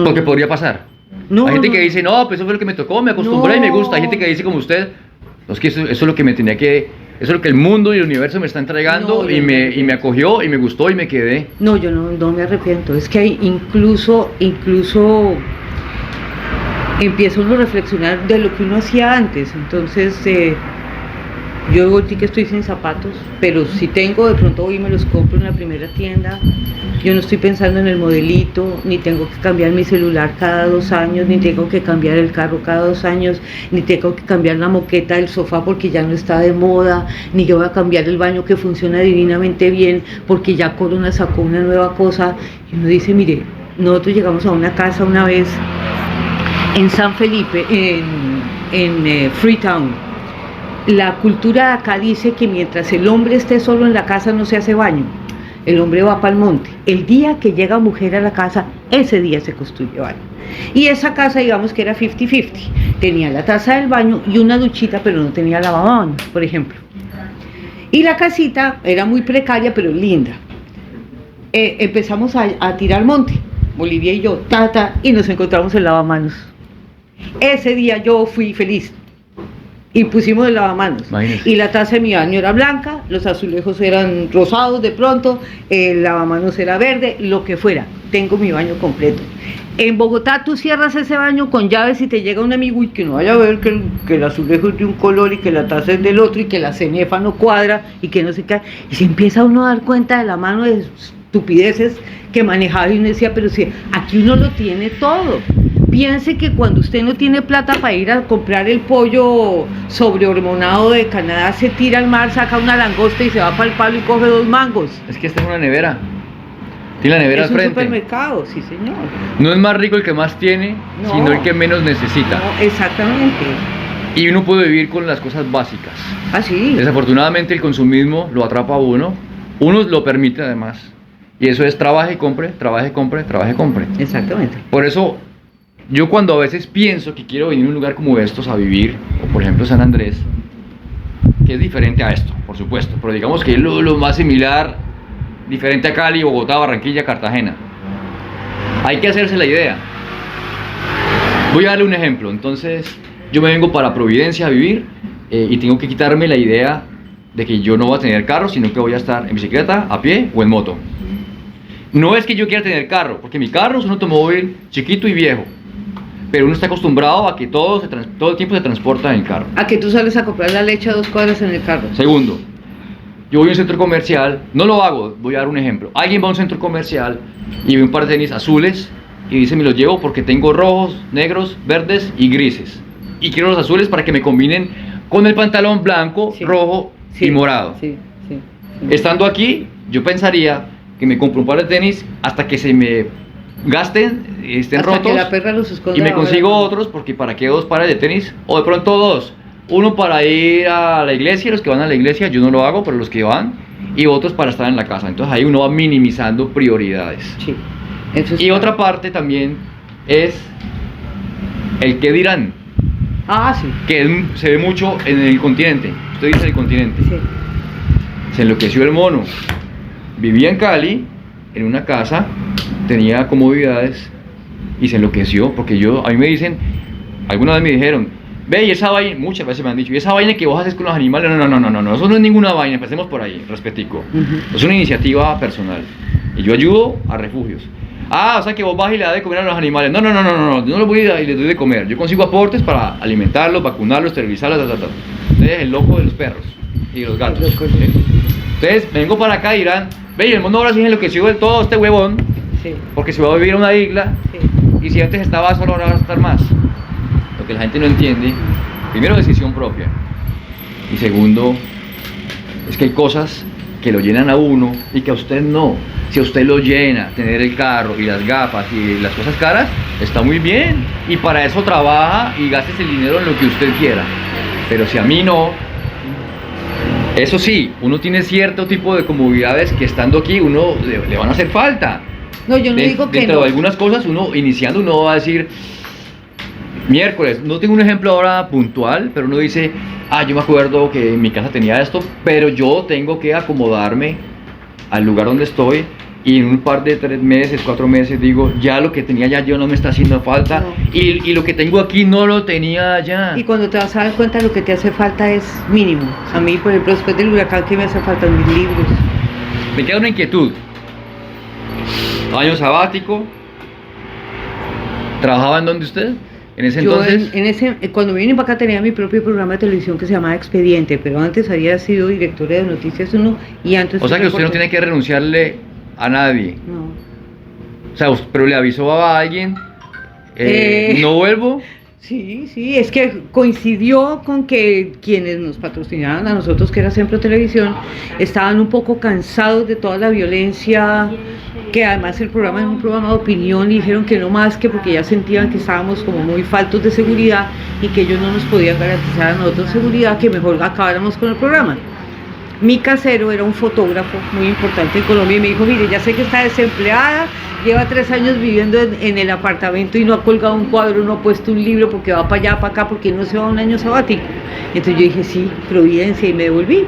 Porque podría pasar. No, Hay gente no, que no. dice, no, pues eso fue lo que me tocó, me acostumbré y me gusta. Hay gente que dice como usted, no, es que eso es lo que me tenía que, eso es lo que el mundo y el universo me está entregando, No, y me acogió y me gustó y me quedé. No, yo no me arrepiento. Es que hay incluso empieza uno a reflexionar de lo que uno hacía antes. Entonces, yo ahorita que estoy sin zapatos, pero si tengo, de pronto voy y me los compro en la primera tienda. Yo no estoy pensando en el modelito, ni tengo que cambiar mi celular cada 2 años, ni tengo que cambiar el carro cada 2 años, ni tengo que cambiar la moqueta del sofá porque ya no está de moda, ni yo voy a cambiar el baño que funciona divinamente bien porque ya Corona sacó una nueva cosa. Y uno dice, mire, nosotros llegamos a una casa una vez en San Felipe, en Freetown. La cultura de acá dice que mientras el hombre esté solo en la casa no se hace baño. El hombre va para el monte. El día que llega mujer a la casa, ese día se construye baño. Y esa casa, digamos que era 50-50. Tenía la taza del baño y una duchita, pero no tenía lavamanos, por ejemplo. Y la casita era muy precaria, pero linda. Empezamos a tirar monte, Bolivia y yo, y nos encontramos el lavamanos. Ese día yo fui feliz. Y pusimos el lavamanos. Imagínese. Y la taza de mi baño era blanca, los azulejos eran rosados de pronto, el lavamanos era verde, lo que fuera. Tengo mi baño completo. En Bogotá tú cierras ese baño con llaves y te llega un amigo y que no vaya a ver que el azulejo es de un color y que la taza es del otro y que la cenefa no cuadra y que no sé qué. Y se empieza uno a dar cuenta de la mano de estupideces que manejaba, y uno decía, pero si aquí uno lo tiene todo. Piense que cuando usted no tiene plata para ir a comprar el pollo sobrehormonado de Canadá, se tira al mar, saca una langosta y se va para el palo y coge 2 mangos. Es que esta es una nevera. Tiene la nevera Es al un frente. supermercado, sí señor. No es más rico el que más tiene, No. sino el que menos necesita. No, exactamente. Y uno puede vivir con las cosas básicas. Así. Desafortunadamente el consumismo lo atrapa a uno. Uno lo permite además. Y eso es trabaje y compre, trabaje y compre, trabaje y compre. Exactamente. Por eso, yo cuando a veces pienso que quiero venir a un lugar como estos a vivir, o por ejemplo San Andrés, que es diferente a esto, por supuesto, pero digamos que es lo más similar, diferente a Cali, Bogotá, Barranquilla, Cartagena. Hay que hacerse la idea. Voy a darle un ejemplo. Entonces, yo me vengo para Providencia a vivir y tengo que quitarme la idea de que yo no voy a tener carro, sino que voy a estar en bicicleta, a pie o en moto. No es que yo quiera tener carro, porque mi carro es un automóvil chiquito y viejo, pero uno está acostumbrado a que todo el tiempo se transporta en el carro. A que tú sales a comprar la leche a 2 cuadras en el carro. Segundo, yo voy a un centro comercial, no lo hago, voy a dar un ejemplo. Alguien va a un centro comercial y ve un par de tenis azules y dice, me los llevo porque tengo rojos, negros, verdes y grises. Y quiero los azules para que me combinen con el pantalón blanco, Sí. rojo Sí, y morado. sí, sí. Estando aquí, yo pensaría que me compro un par de tenis hasta que se me gasten, estén Hasta rotos, que la perra los esconda y me ahora. consigo otros, porque para qué 2 pares de tenis, o de pronto 2, uno para ir a la iglesia, los que van a la iglesia, yo no lo hago, pero los que van, y otros para estar en la casa. Entonces ahí uno va minimizando prioridades. Sí, eso Y está. otra parte también es el qué dirán, Ah, sí, que se ve mucho en el continente. Usted dice el continente. sí. Se enloqueció el mono. Vivía en Cali, en una casa, tenía comodidades y se enloqueció porque a mí me dicen, alguna vez me dijeron, ve, y esa vaina, muchas veces me han dicho, y esa vaina que vos haces con los animales, no, eso no es ninguna vaina, empecemos por ahí, respetico. Ujú. Es una iniciativa personal y yo ayudo a refugios. Ah, o sea que vos vas y le das de comer a los animales. No, yo no los voy a ir y les doy de comer. Yo consigo aportes para alimentarlos, vacunarlos, esterilizarlos, Entonces, el loco de los perros y de los gatos. El loco. ¿Sí? Entonces, vengo para acá y dirán, ve, y el mundo ahora sí se enloqueció del todo este huevón, Sí, porque se va a vivir a una isla, sí. y si antes estaba solo, ahora va a estar más. Lo que la gente no entiende, primero, decisión propia, y segundo, es que hay cosas que lo llenan a uno y que a usted no. Si a usted lo llena tener el carro y las gafas y las cosas caras, está muy bien, y para eso trabaja y gastes el dinero en lo que usted quiera. Pero si a mí no, eso sí, uno tiene cierto tipo de comodidades que estando aquí uno le van a hacer falta. No, yo no digo que Dentro no. de algunas cosas, uno iniciando, uno va a decir, miércoles, no tengo un ejemplo ahora puntual, pero uno dice, yo me acuerdo que en mi casa tenía esto, pero yo tengo que acomodarme al lugar donde estoy, y en un par de 3 meses, 4 meses digo, ya lo que tenía ya no me está haciendo falta, No. y lo que tengo aquí no lo tenía ya. Y cuando te vas a dar cuenta, lo que te hace falta es mínimo. A mí, por ejemplo, después del huracán, ¿qué me hace falta? Mis libros. Me queda una inquietud. Año sabático. ¿Trabajaba en donde usted? En ese Yo entonces. cuando vine para acá tenía mi propio programa de televisión que se llamaba Expediente, pero antes había sido directora de Noticias 1 y antes... O sea fui que usted no tiene reportera. que renunciarle a nadie. No. O sea, pero le avisó a alguien. No vuelvo. Sí, es que coincidió con que quienes nos patrocinaban a nosotros, que era Centro Televisión, estaban un poco cansados de toda la violencia, que además el programa es un programa de opinión, y dijeron que no más, que porque ya sentían que estábamos como muy faltos de seguridad y que ellos no nos podían garantizar a nosotros seguridad, que mejor acabáramos con el programa. Mi casero era un fotógrafo muy importante en Colombia y me dijo, mire, ya sé que está desempleada, lleva 3 años viviendo en el apartamento y no ha colgado un cuadro, no ha puesto un libro porque va para allá, para acá, porque no se va a un año sabático. Entonces yo dije, sí, Providencia, y me devolví.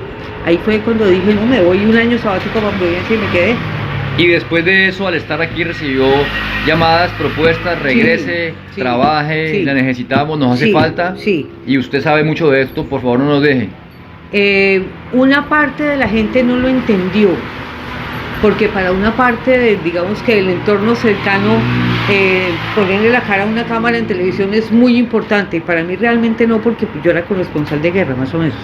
Ahí fue cuando dije, no, me voy un año sabático para Providencia y me quedé. Y después de eso, al estar aquí, recibió llamadas, propuestas, regrese, sí, trabaje, sí. la necesitamos, nos hace Sí, falta. sí. Y usted sabe mucho de esto, por favor no nos deje. Una parte de la gente no lo entendió, porque para una parte, digamos que el entorno cercano, ponerle la cara a una cámara en televisión es muy importante. Para mí realmente no, porque yo era corresponsal de guerra, más o menos.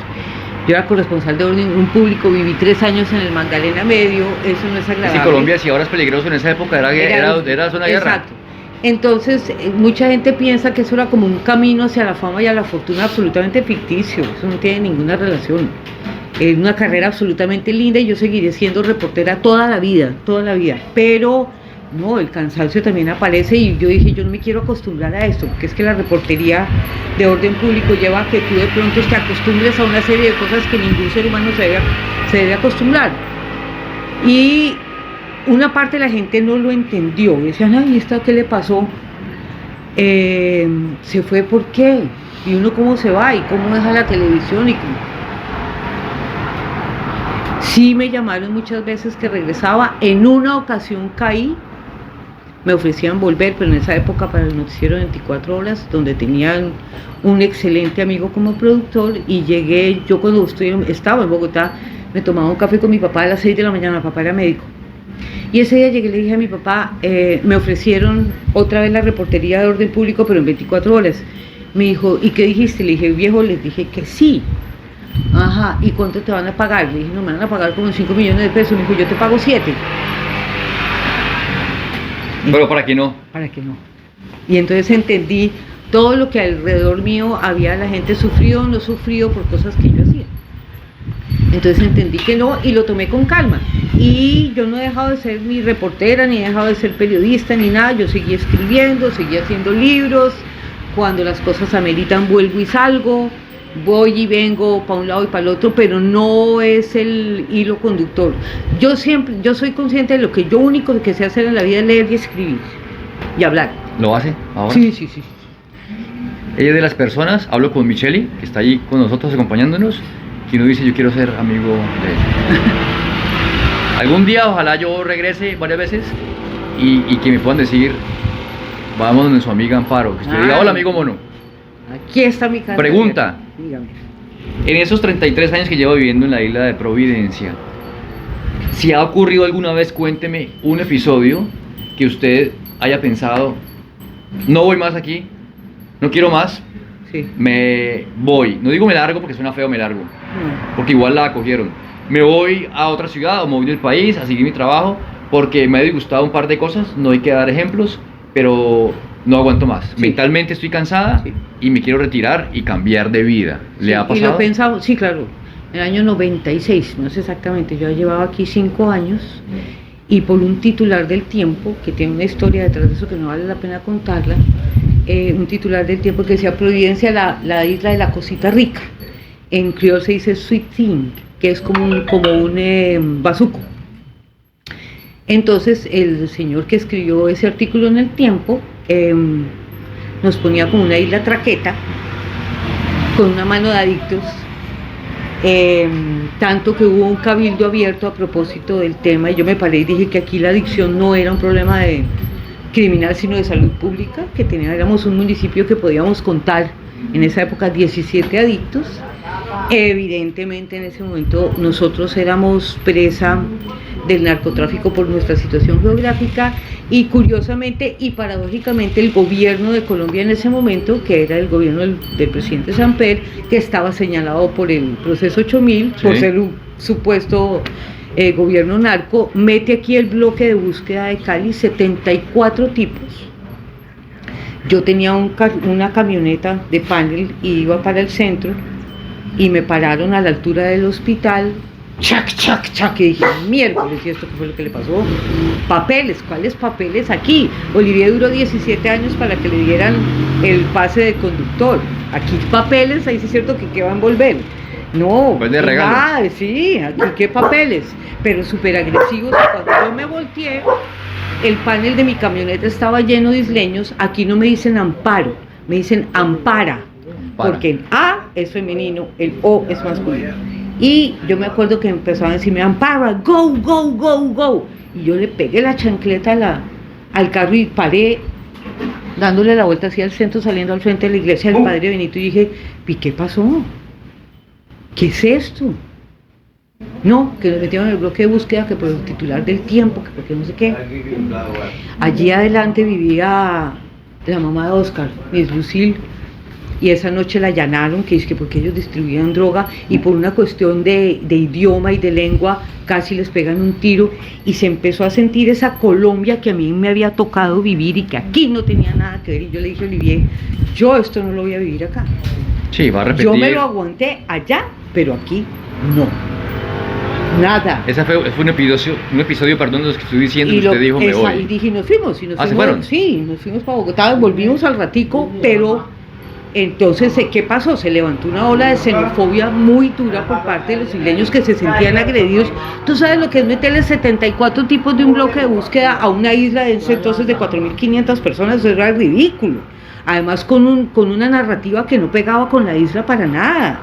Yo era corresponsal de orden público, viví 3 años en el Magdalena Medio, eso no es agradable. Si Colombia, si ahora es peligroso, en esa época era zona de guerra. Exacto. Entonces, mucha gente piensa que eso era como un camino hacia la fama y a la fortuna absolutamente ficticio, eso no tiene ninguna relación. Es una carrera absolutamente linda y yo seguiré siendo reportera toda la vida, pero no, el cansancio también aparece y yo dije, yo no me quiero acostumbrar a esto, porque es que la reportería de orden público lleva a que tú de pronto te acostumbres a una serie de cosas que ningún ser humano se debe acostumbrar. Y una parte de la gente no lo entendió, decían, ay, ¿esta qué le pasó? Se fue, ¿por qué? Y uno cómo se va y cómo deja la televisión y sí me llamaron muchas veces que regresaba, en una ocasión caí, me ofrecían volver, pero en esa época para el noticiero 24 horas, donde tenían un excelente amigo como productor, y llegué, yo cuando estaba en Bogotá, me tomaba un café con mi papá a las 6 de la mañana, mi papá era médico. Y ese día llegué y le dije a mi papá, me ofrecieron otra vez la reportería de orden público, pero en 24 horas. Me dijo, ¿y qué dijiste? Le dije, viejo, les dije que sí, Ajá, ¿y cuánto te van a pagar? Le dije, no, me van a pagar como 5 millones de pesos. Me dijo, yo te pago 7. Pero ¿para qué no? ¿Para qué no? Y entonces entendí todo lo que alrededor mío había la gente sufrido o no sufrido por cosas que yo hacía. Entonces entendí que no y lo tomé con calma. Y yo no he dejado de ser ni reportera, ni he dejado de ser periodista, ni nada. Yo seguí escribiendo, seguí haciendo libros. Cuando las cosas ameritan vuelvo y salgo. Voy y vengo para un lado y para el otro, pero no es el hilo conductor. Yo soy consciente de lo que yo único que sé hacer en la vida es leer y escribir y hablar. ¿Lo hace ahora? Sí, sí, sí. Ella es de las personas, hablo con Micheli, que está ahí con nosotros acompañándonos, que uno dice, yo quiero ser amigo de él. Algún día, ojalá yo regrese varias veces y que me puedan decir, vamos donde su amiga Amparo, que usted diga, hola amigo mono. Aquí está mi casa. Pregunta. Dígame. En esos 33 años que llevo viviendo en la isla de Providencia, si ha ocurrido alguna vez, cuénteme un episodio que usted haya pensado, no voy más aquí, no quiero más, Sí. me voy. No digo me largo porque suena feo, me largo, No. porque igual la acogieron. Me voy a otra ciudad o me voy del país a seguir mi trabajo porque me ha disgustado un par de cosas, no hay que dar ejemplos, pero no aguanto más. Sí. Mentalmente estoy cansada Sí. y me quiero retirar y cambiar de vida. ¿Le ha Y pasado? lo pensamos, sí, claro. En el año 96, no sé exactamente, yo llevaba aquí 5 años y por un titular del Tiempo, que tiene una historia detrás de eso que no vale la pena contarla, un titular del Tiempo que decía Providencia, la isla de la cosita rica. En criollo se dice sweet thing, que es como un bazuco. Entonces el señor que escribió ese artículo en el Tiempo nos ponía como una isla traqueta, con una mano de adictos, tanto que hubo un cabildo abierto a propósito del tema y yo me paré y dije que aquí la adicción no era un problema de criminal sino de salud pública, que éramos un municipio que podíamos contar en esa época 17 adictos. Evidentemente en ese momento nosotros éramos presa del narcotráfico por nuestra situación geográfica y curiosamente y paradójicamente el gobierno de Colombia en ese momento, que era el gobierno del presidente Samper, que estaba señalado por el proceso 8000 por Sí. ser un supuesto gobierno narco, mete aquí el bloque de búsqueda de Cali, 74 tipos. Yo tenía una camioneta de panel y iba para el centro y me pararon a la altura del hospital, chac, chac, chac, y dije, miércoles, ¿y esto qué fue lo que le pasó? Papeles, ¿cuáles papeles aquí? Olivier duró 17 años para que le dieran el pase de conductor. Aquí papeles, ahí sí es cierto que ¿qué va a envolver? No, Pues de regalo. nada, sí, aquí qué papeles, pero súper agresivos. Cuando yo me volteé, el panel de mi camioneta estaba lleno de isleños. Aquí no me dicen Amparo, me dicen Ampara, porque el A es femenino, el O es masculino. Y yo me acuerdo que empezaban a decirme, Ampara, go, go, go, go. Y yo le pegué la chancleta al carro y paré, dándole la vuelta hacia el centro, saliendo al frente de la iglesia del Padre Benito, y dije, ¿y qué pasó? ¿Qué es esto? No, que nos metieron en el bloque de búsqueda, que por el titular del Tiempo, que porque no sé qué. Allí adelante vivía la mamá de Oscar, Miss Lucille, y esa noche la allanaron, que es que porque ellos distribuían droga y por una cuestión de idioma y de lengua casi les pegan un tiro y se empezó a sentir esa Colombia que a mí me había tocado vivir y que aquí no tenía nada que ver. Y yo le dije a Olivier, yo esto no lo voy a vivir acá. Sí, va a repetir. Yo me lo aguanté allá, pero aquí no. Nada. Ese fue un episodio, perdón, de los que estoy diciendo, que usted dijo, me Y voy. dije, nos fuimos. Y nos ¿Se fuimos, fueron? Sí, nos fuimos para Bogotá, volvimos al ratico, pero entonces, ¿qué pasó? Se levantó una ola de xenofobia muy dura por parte de los isleños que se sentían agredidos. ¿Tú sabes lo que es meterle 74 tipos de un bloque de búsqueda a una isla de ese entonces de 4.500 personas? Eso era ridículo. Además, con una narrativa que no pegaba con la isla para nada.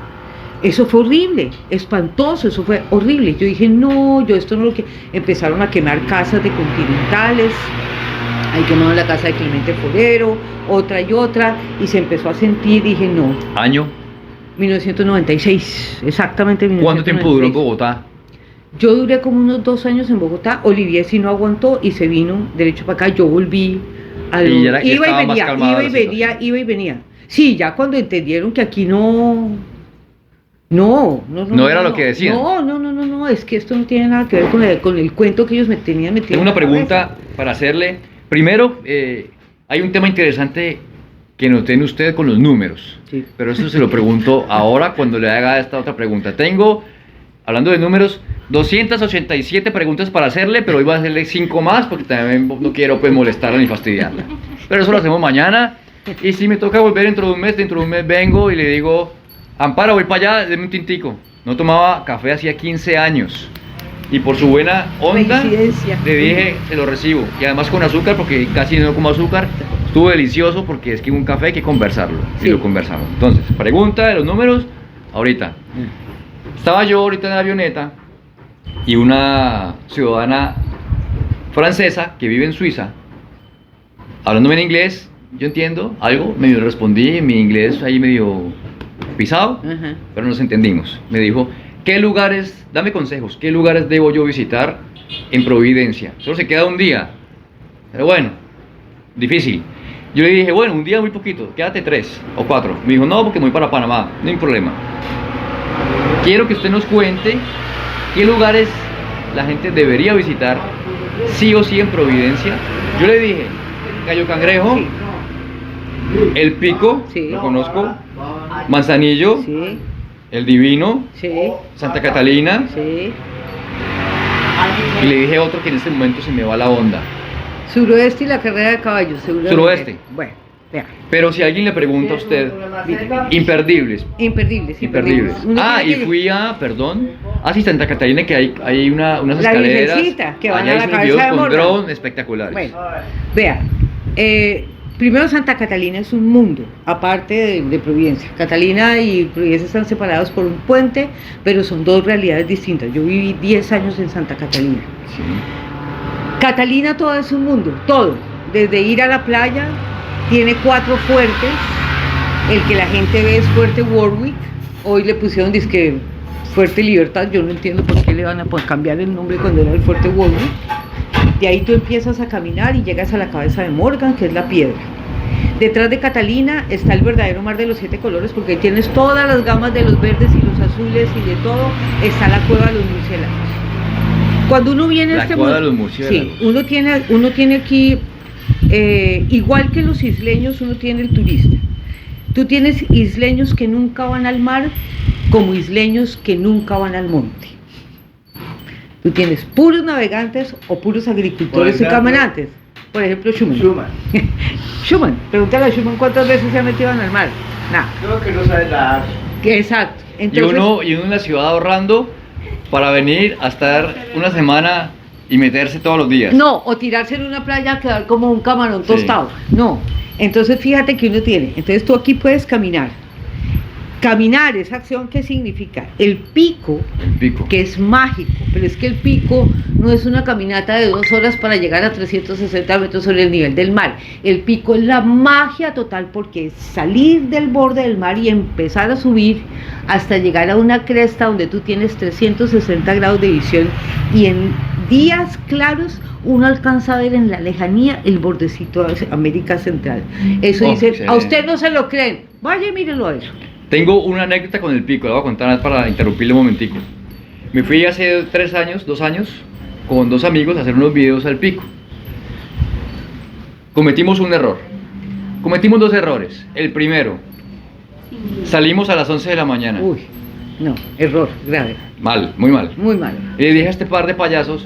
Eso fue horrible, espantoso, eso fue horrible. Yo dije, no, yo esto no lo que... Empezaron a quemar casas de continentales, ahí quemaron la casa de Clemente Forero, otra y otra, y se empezó a sentir, dije, no. ¿Año? 1996, exactamente 1996. ¿Cuánto tiempo duró en Bogotá? Yo duré como unos 2 años en Bogotá. Olivier sí no aguantó y se vino derecho para acá. Yo volví a lo... Y ya iba estaba y más venía, calmada iba la y venía, situación. iba y venía. Sí, ya cuando entendieron que aquí no No era lo que decían. No, es que esto no tiene nada que ver con el cuento que ellos me tenían metido. Tengo una en la pregunta cabeza. para hacerle. Primero, hay un tema interesante que nos tiene usted con los números. Sí. Pero eso se lo pregunto ahora cuando le haga esta otra pregunta. Tengo, hablando de números, 287 preguntas para hacerle, pero hoy voy a hacerle 5 más porque también no quiero pues molestarla ni fastidiarla. Pero eso lo hacemos mañana. Y si me toca volver dentro de un mes vengo y le digo, Amparo, voy para allá, deme un tintico. No tomaba café hacía 15 años. Y por su buena onda, Coincidencia. le dije, se lo recibo. Y además con azúcar, porque casi no como azúcar. Estuvo delicioso porque es que un café hay que conversarlo. Sí. Y lo conversamos. Entonces, pregunta de los números, ahorita. Estaba yo ahorita en la avioneta y una ciudadana francesa que vive en Suiza, hablándome en inglés, yo entiendo algo, medio respondí, mi inglés ahí medio pisado, Ajá. pero nos entendimos. Me dijo, ¿qué lugares, dame consejos, qué lugares debo yo visitar en Providencia? Solo se queda un día, pero bueno, difícil. Yo le dije, bueno, un día muy poquito, quédate 3 o 4. Me dijo, no, porque me voy para Panamá, no hay problema. Quiero que usted nos cuente qué lugares la gente debería visitar, sí o sí en Providencia. Yo le dije, Cayo Cangrejo, Sí. El Pico, Sí. lo conozco, Manzanillo, Sí, El Divino, sí, Santa Catalina, sí. y le dije otro que en este momento se me va la onda. Suroeste y la carrera de caballos, seguramente. Suroeste. Bueno, vea. Pero si alguien le pregunta a usted, imperdibles. Imperdibles. Uno Ah, y tiene que- fui a, perdón, sí, Santa Catalina, que hay unas La escaleras. virgencita, que van allá a la hice unos cabeza videos de con Morgan. drone espectaculares. Bueno, vea, primero Santa Catalina es un mundo, aparte de Providencia. Catalina y Providencia están separados por un puente, pero son dos realidades distintas. Yo viví 10 años en Santa Catalina. Sí. Catalina todo es un mundo, todo. Desde ir a la playa, tiene 4 fuertes. El que la gente ve es Fuerte Warwick. Hoy le pusieron disque Fuerte Libertad. Yo no entiendo por qué le van a cambiar el nombre cuando era el Fuerte Warwick. De ahí tú empiezas a caminar y llegas a la cabeza de Morgan, que es la piedra. Detrás de Catalina está el verdadero mar de los 7 colores, porque ahí tienes todas las gamas de los verdes y los azules y de todo. Está la cueva de los murciélagos. Cuando uno viene a La este cueva de mundo, los murciélagos. sí, uno tiene aquí, igual que los isleños, uno tiene el turista. Tú tienes isleños que nunca van al mar, como isleños que nunca van al monte. Tú tienes puros navegantes o puros agricultores y caminantes. Por ejemplo, Schumann. Schumann, pregúntale a Schumann cuántas veces se ha metido en el mar. Nada. Creo que no sabe nadar. Exacto. Y Entonces, uno en la ciudad ahorrando para venir a estar una semana y meterse todos los días. no, o tirarse en una playa a quedar como un camarón Sí. tostado. No. Entonces fíjate que uno tiene. Entonces tú aquí puedes caminar. Caminar, esa acción, ¿qué significa? El pico, El Pico. que es mágico, pero es que el pico no es una caminata de 2 horas para llegar a 360 metros sobre el nivel del mar. El pico es la magia total, porque es salir del borde del mar y empezar a subir hasta llegar a una cresta donde tú tienes 360 grados de visión, y en días claros uno alcanza a ver en la lejanía el bordecito de América Central. Eso Oh, dice, a excelente. usted no se lo creen, vaya y mírenlo a ver. Tengo una anécdota con el Pico, la voy a contar para interrumpirle un momentico. Me fui hace 2 años, con 2 amigos a hacer unos videos al Pico. Cometimos un error. Cometimos 2 errores. El primero, salimos a las 11 de la mañana. Uy, no, error, grave, Mal, muy mal. muy malo. Y le dije a este par de payasos,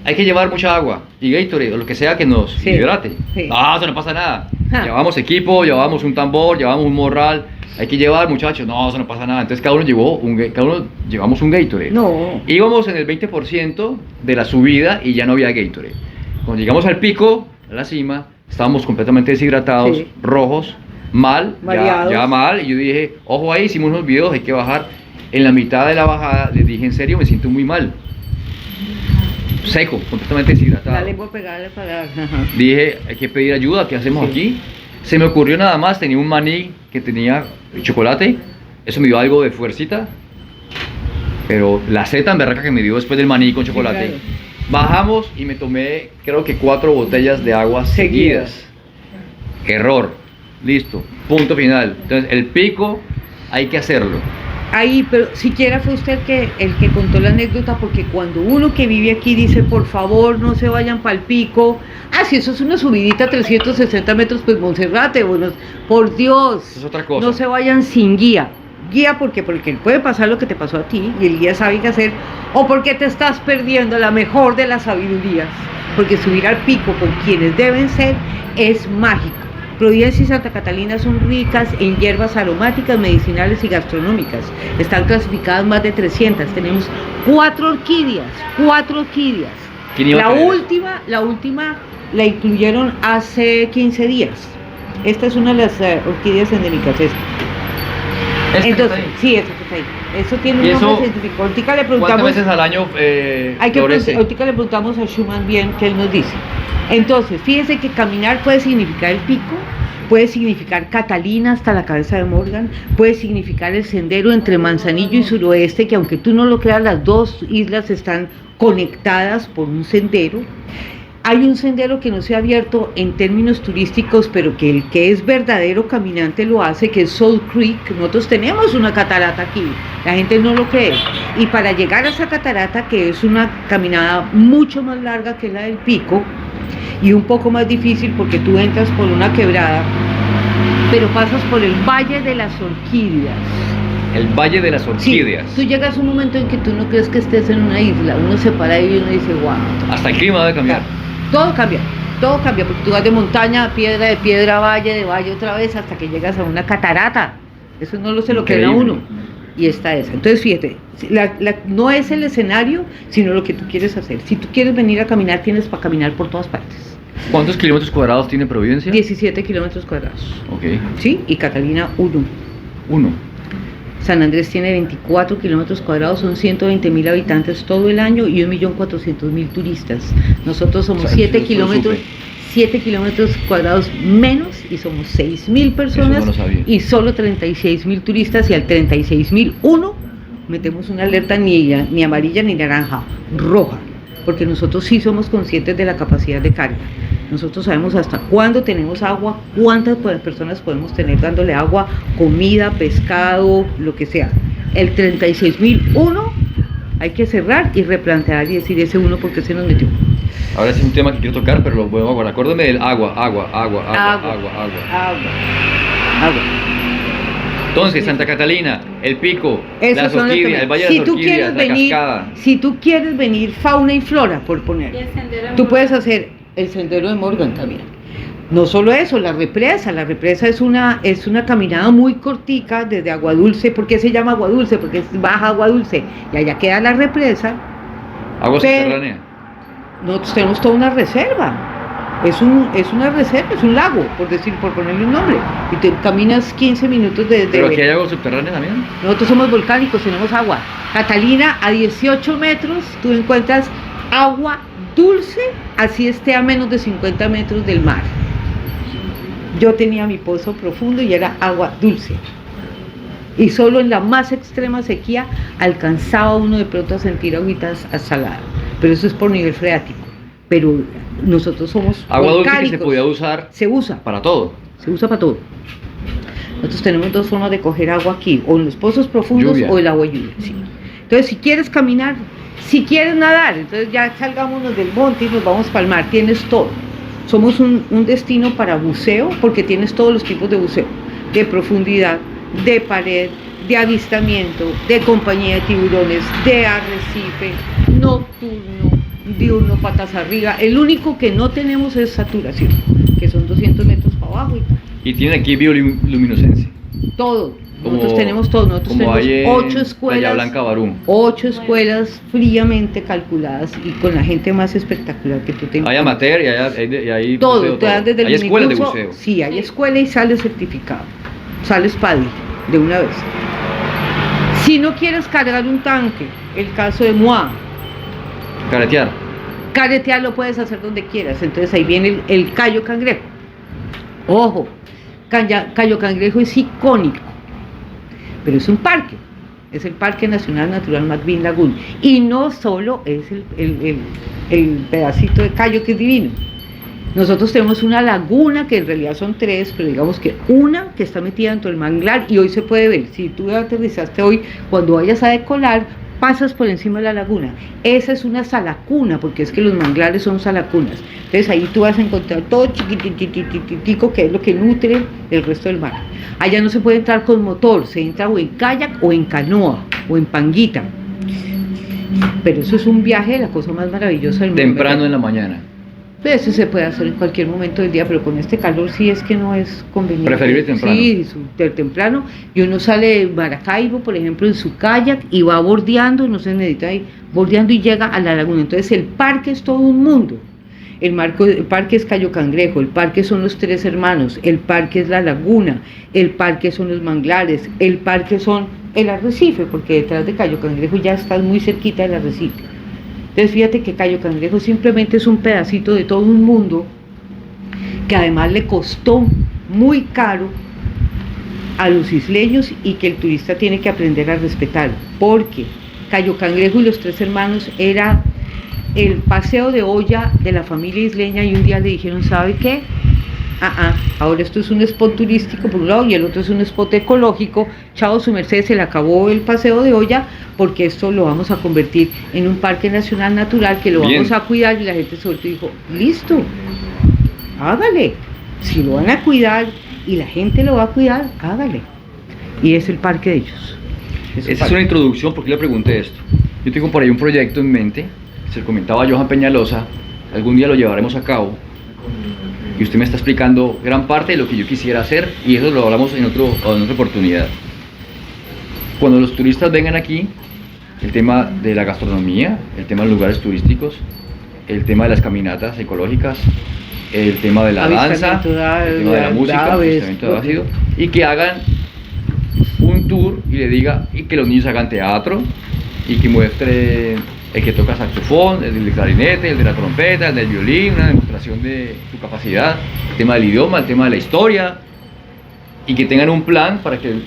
hay que llevar mucha agua y Gatorade o lo que sea que nos Sí, hidrate. sí. No, eso no pasa nada. Ja. Llevamos equipo, llevamos un tambor, llevamos un morral. Hay que llevar, muchachos. No, eso no pasa nada. Entonces cada uno llevamos un Gatorade. No, Íbamos en el 20% de la subida y ya no había Gatorade. Cuando llegamos al pico, a la cima, estábamos completamente deshidratados, Sí. rojos, mal, Mareados. ya mal. Y yo dije, ojo ahí, hicimos unos videos, hay que bajar. En la mitad de la bajada les dije, en serio, me siento muy mal. Seco, completamente deshidratado. la lengua pegada para... Ajá. Dije, hay que pedir ayuda, ¿qué hacemos Sí. aquí? Se me ocurrió nada más, tenía un maní que tenía chocolate, eso me dio algo de fuercita, pero la sed tan berraca que me dio después del maní con chocolate. claro. Bajamos y me tomé, creo que 4 botellas de agua seguidas. Error, listo, punto final. Entonces, el pico hay que hacerlo. Ahí, pero siquiera fue usted el que contó la anécdota, porque cuando uno que vive aquí dice, por favor, no se vayan pa'l Pico, si eso es una subidita a 360 metros, pues Monserrate, bueno, por Dios, Eso es otra cosa. no se vayan sin guía. Guía porque puede pasar lo que te pasó a ti, y el guía sabe qué hacer, o porque te estás perdiendo la mejor de las sabidurías, porque subir al pico con quienes deben ser es mágico. Providencia y Santa Catalina son ricas en hierbas aromáticas, medicinales y gastronómicas. Están clasificadas más de 300. Tenemos 4 orquídeas. ¿Quién iba a creer? La última la incluyeron hace 15 días. Esta es una de las orquídeas endémicas. Entonces, sí, esa que está ahí. Eso tiene un nombre científico. Ahorita le ¿Cuántas preguntamos. veces al año florece? Ahorita le preguntamos a Schumann bien qué él nos dice. Entonces, fíjese que caminar puede significar el pico, puede significar Catalina hasta la cabeza de Morgan, puede significar el sendero entre Manzanillo y Suroeste, que aunque tú no lo creas, las dos islas están conectadas por un sendero. Hay un sendero que no se ha abierto en términos turísticos, pero que el que es verdadero caminante lo hace, que es Salt Creek. Nosotros tenemos una catarata aquí, la gente no lo cree. Y para llegar a esa catarata, que es una caminada mucho más larga que la del pico, y un poco más difícil porque tú entras por una quebrada, pero pasas por el Valle de las Orquídeas. El Valle de las Orquídeas. Sí, tú llegas a un momento en que tú no crees que estés en una isla, uno se para ahí y uno dice, wow. Hasta el clima debe cambiar. Todo cambia, porque tú vas de montaña a piedra, de piedra a valle, de valle otra vez, hasta que llegas a una catarata. Eso no lo se lo queda uno. Y está esa. Entonces, fíjate, no es el escenario, sino lo que tú quieres hacer. Si tú quieres venir a caminar, tienes para caminar por todas partes. ¿Cuántos kilómetros cuadrados tiene Providencia? 17 kilómetros cuadrados. Ok. Sí, y Catalina 1. 1. San Andrés tiene 24 kilómetros cuadrados, son 120.000 habitantes todo el año y 1.400.000 turistas. Nosotros somos 7 kilómetros cuadrados menos y somos 6.000 personas y solo 36.000 turistas, y al 36.001 metemos una alerta ni amarilla ni naranja, roja, porque nosotros sí somos conscientes de la capacidad de carga. Nosotros sabemos hasta cuándo tenemos agua, cuántas personas podemos tener dándole agua, comida, pescado, lo que sea. El 36.001 hay que cerrar y replantear y decir ese uno porque se nos metió. Ahora es un tema que quiero tocar, pero lo podemos guardar. Acuérdame del agua. Entonces, Santa Catalina, el Pico, las Orquídeas, el Valle de las Orquídeas, la Cascada. Si tú quieres venir, fauna y flora, por poner, tú puedes hacer el sendero de Morgan también. No solo eso, la represa es una caminada muy cortica desde Agua Dulce. ¿Por qué se llama Agua Dulce? Porque es baja Agua Dulce y allá queda la represa. Agua subterránea. Nosotros tenemos toda una reserva. Es una reserva, es un lago, por ponerle un nombre. Y te caminas 15 minutos desde... ¿Pero aquí hay agua subterránea también? Nosotros somos volcánicos, tenemos agua. Catalina, a 18 metros, tú encuentras agua dulce, así esté a menos de 50 metros del mar. Yo tenía mi pozo profundo y era agua dulce. Y solo en la más extrema sequía alcanzaba uno de pronto a sentir agüitas saladas. Pero eso es por nivel freático. Pero nosotros somos agua dulce que se volcánicos. podía usar. Se usa para todo. Se usa para todo. Nosotros tenemos dos formas de coger agua aquí, o en los pozos profundos lluvia. O el agua lluvia. Sí. Entonces, si quieres caminar, si quieres nadar, entonces ya salgámonos del monte y nos vamos para el mar. Tienes todo. Somos un destino para buceo, porque tienes todos los tipos de buceo, de profundidad, de pared, de avistamiento, de compañía de tiburones, de arrecife, nocturno, diurno, patas arriba. El único que no tenemos es saturación, que son 200 metros para abajo y tal. Y tiene aquí bioluminiscencia. Todo. Nosotros tenemos todo. Nosotros tenemos 8 escuelas. Blanca Barum. 8 escuelas fríamente calculadas y con la gente más espectacular que tú tengas. Hay amateur y hay todo. Buceo, Te dan desde el hay escuelas de buceo. Sí, hay escuela y sales certificado. Sales PADI de una vez. Si no quieres cargar un tanque, el caso de Moa. Caretear lo puedes hacer donde quieras. Entonces ahí viene el Cayo Cangrejo. Ojo, Cayo Cangrejo es icónico, pero es un parque. Es el Parque Nacional Natural McBean Lagoon. Y no solo es el pedacito de Cayo que es divino. Nosotros tenemos una laguna, que en realidad son tres, pero digamos que una que está metida dentro del manglar y hoy se puede ver. Si tú aterrizaste hoy, cuando vayas a decolar, pasas por encima de la laguna. Esa es una salacuna, porque es que los manglares son salacunas. Entonces ahí tú vas a encontrar todo chiquititico, que es lo que nutre el resto del mar. Allá no se puede entrar con motor, se entra o en kayak o en canoa o en panguita. Pero eso es un viaje de la cosa más maravillosa del mundo. Temprano en la mañana. Eso se puede hacer en cualquier momento del día, pero con este calor sí es que no es conveniente. Preferible temprano. Sí, del temprano. Y uno sale de Maracaibo, por ejemplo, en su kayak y va bordeando, no se necesita ir bordeando y llega a la laguna. Entonces el parque es todo un mundo. El parque es Cayo Cangrejo, el parque son los Tres Hermanos, el parque es la laguna, el parque son los manglares, el parque son el arrecife, porque detrás de Cayo Cangrejo ya estás muy cerquita del arrecife. Entonces fíjate que Cayo Cangrejo simplemente es un pedacito de todo un mundo que además le costó muy caro a los isleños y que el turista tiene que aprender a respetar, porque Cayo Cangrejo y los Tres Hermanos era el paseo de olla de la familia isleña y un día le dijeron, ¿sabe qué? Ahora esto es un spot turístico por un lado y el otro es un spot ecológico. Chao, su merced, se le acabó el paseo de olla porque esto lo vamos a convertir en un parque nacional natural que lo vamos a cuidar. Y la gente se volvió y dijo, listo, hágale, si lo van a cuidar y la gente lo va a cuidar, hágale. Y es el parque de ellos. Esa es una introducción, porque le pregunté esto. Yo tengo por ahí un proyecto en mente, se lo comentaba a Johan Peñalosa, algún día lo llevaremos a cabo. Y usted me está explicando gran parte de lo que yo quisiera hacer y eso lo hablamos en otra oportunidad. Cuando los turistas vengan aquí, el tema de la gastronomía, el tema de los lugares turísticos, el tema de las caminatas ecológicas, el tema de la danza, el tema de la música, avistamiento de ácido, y que hagan un tour y le diga, y que los niños hagan teatro y que muestre el que toca saxofón, el del clarinete, el de la trompeta, el del violín, una demostración de su capacidad, el tema del idioma, el tema de la historia, y que tengan un plan para que el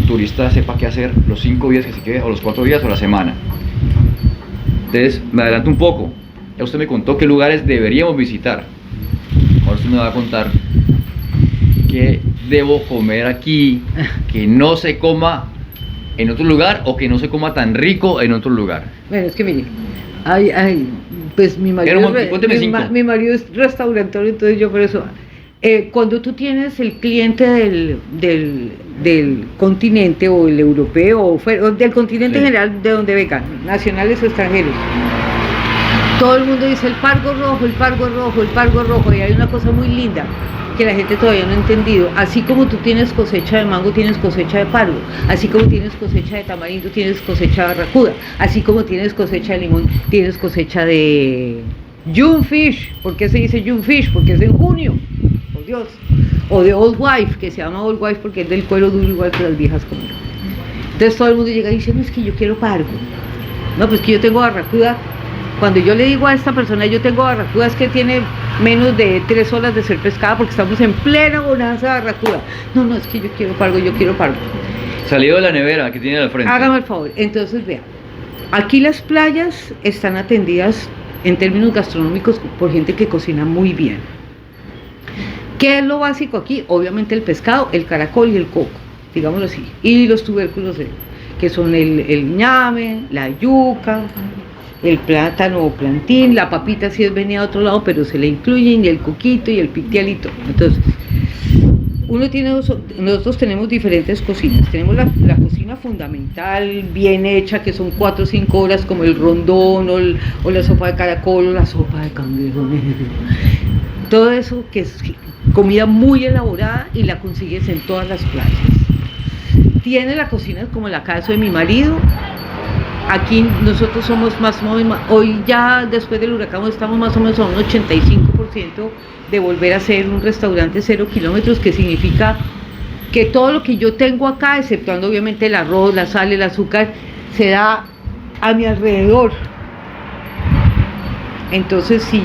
turista sepa qué hacer los 5 días que se quede, o los 4 días, o la semana. Entonces, me adelanto un poco. Ya usted me contó qué lugares deberíamos visitar. Ahora usted me va a contar qué debo comer aquí, que no se coma en otro lugar o que no se coma tan rico en otro lugar. Bueno, es que mire, pues mi marido es restaurantero, entonces yo por eso, cuando tú tienes el cliente del continente o el europeo o del continente en general, de donde vengan, nacionales o extranjeros, todo el mundo dice el pargo rojo, el pargo rojo, el pargo rojo, y hay una cosa muy linda que la gente todavía no ha entendido. Así como tú tienes cosecha de mango, tienes cosecha de pargo. Así como tienes cosecha de tamarindo, tienes cosecha de barracuda. Así como tienes cosecha de limón, tienes cosecha de Junefish. ¿Por qué se dice Junefish? Porque es en junio, por Dios. O de Old Wife, que se llama Old Wife porque es del cuero duro igual que las viejas como yo. Entonces todo el mundo llega y dice, no, es que yo quiero pargo. No, pues que yo tengo barracuda. Cuando yo le digo a esta persona, yo tengo barracuda, es que tiene menos de 3 horas de ser pescada porque estamos en plena bonanza de barracuda. No, es que yo quiero pargo, yo quiero pargo. Salido de la nevera que tiene al frente. Hágame el favor. Entonces, vea, aquí las playas están atendidas en términos gastronómicos por gente que cocina muy bien. ¿Qué es lo básico aquí? Obviamente el pescado, el caracol y el coco, digámoslo así. Y los tubérculos que son el ñame, la yuca, el plátano o plantín, la papita sí es venida a otro lado, pero se le incluyen, y el coquito y el pictialito. Entonces, nosotros tenemos diferentes cocinas. Tenemos la cocina fundamental, bien hecha, que son 4 o 5 horas, como el rondón o la sopa de caracol o la sopa de cangrejo negro. Todo eso que es comida muy elaborada y la consigues en todas las playas. Tiene la cocina como la casa de mi marido. Aquí nosotros somos más o menos, hoy ya después del huracán estamos más o menos a un 85% de volver a ser un restaurante 0 kilómetros, que significa que todo lo que yo tengo acá, exceptuando obviamente el arroz, la sal, el azúcar, se da a mi alrededor. Entonces, si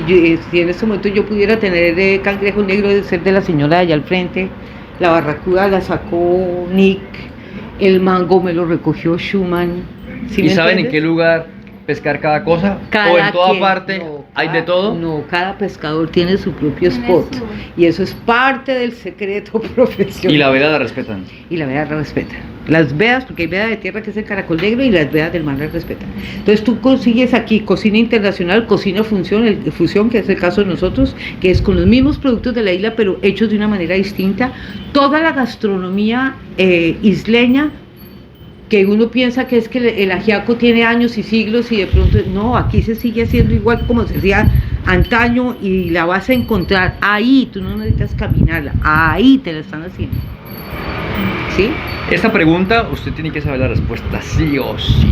en este momento yo pudiera tener cangrejo negro, de ser de la señora de allá al frente, la barracuda la sacó Nick, el mango me lo recogió Schumann. ¿Sí? ¿Y saben en qué lugar pescar cada cosa? Cada ¿O en toda quien, parte no, hay cada- de todo? No, cada pescador tiene su propio Tiene spot. su- Y eso es parte del secreto profesional. Y la veda la respetan. Y la veda la respeta. Las vedas, porque hay veda de tierra que es el caracol negro y las vedas del mar las respetan. Entonces tú consigues aquí cocina internacional, cocina fusión, que es el caso de nosotros, que es con los mismos productos de la isla, pero hechos de una manera distinta. Toda la gastronomía isleña, que uno piensa que es que el ajiaco tiene años y siglos y de pronto, no, aquí se sigue haciendo igual como se hacía antaño y la vas a encontrar ahí, tú no necesitas caminarla, ahí te la están haciendo. ¿Sí? Esta pregunta usted tiene que saber la respuesta sí o sí.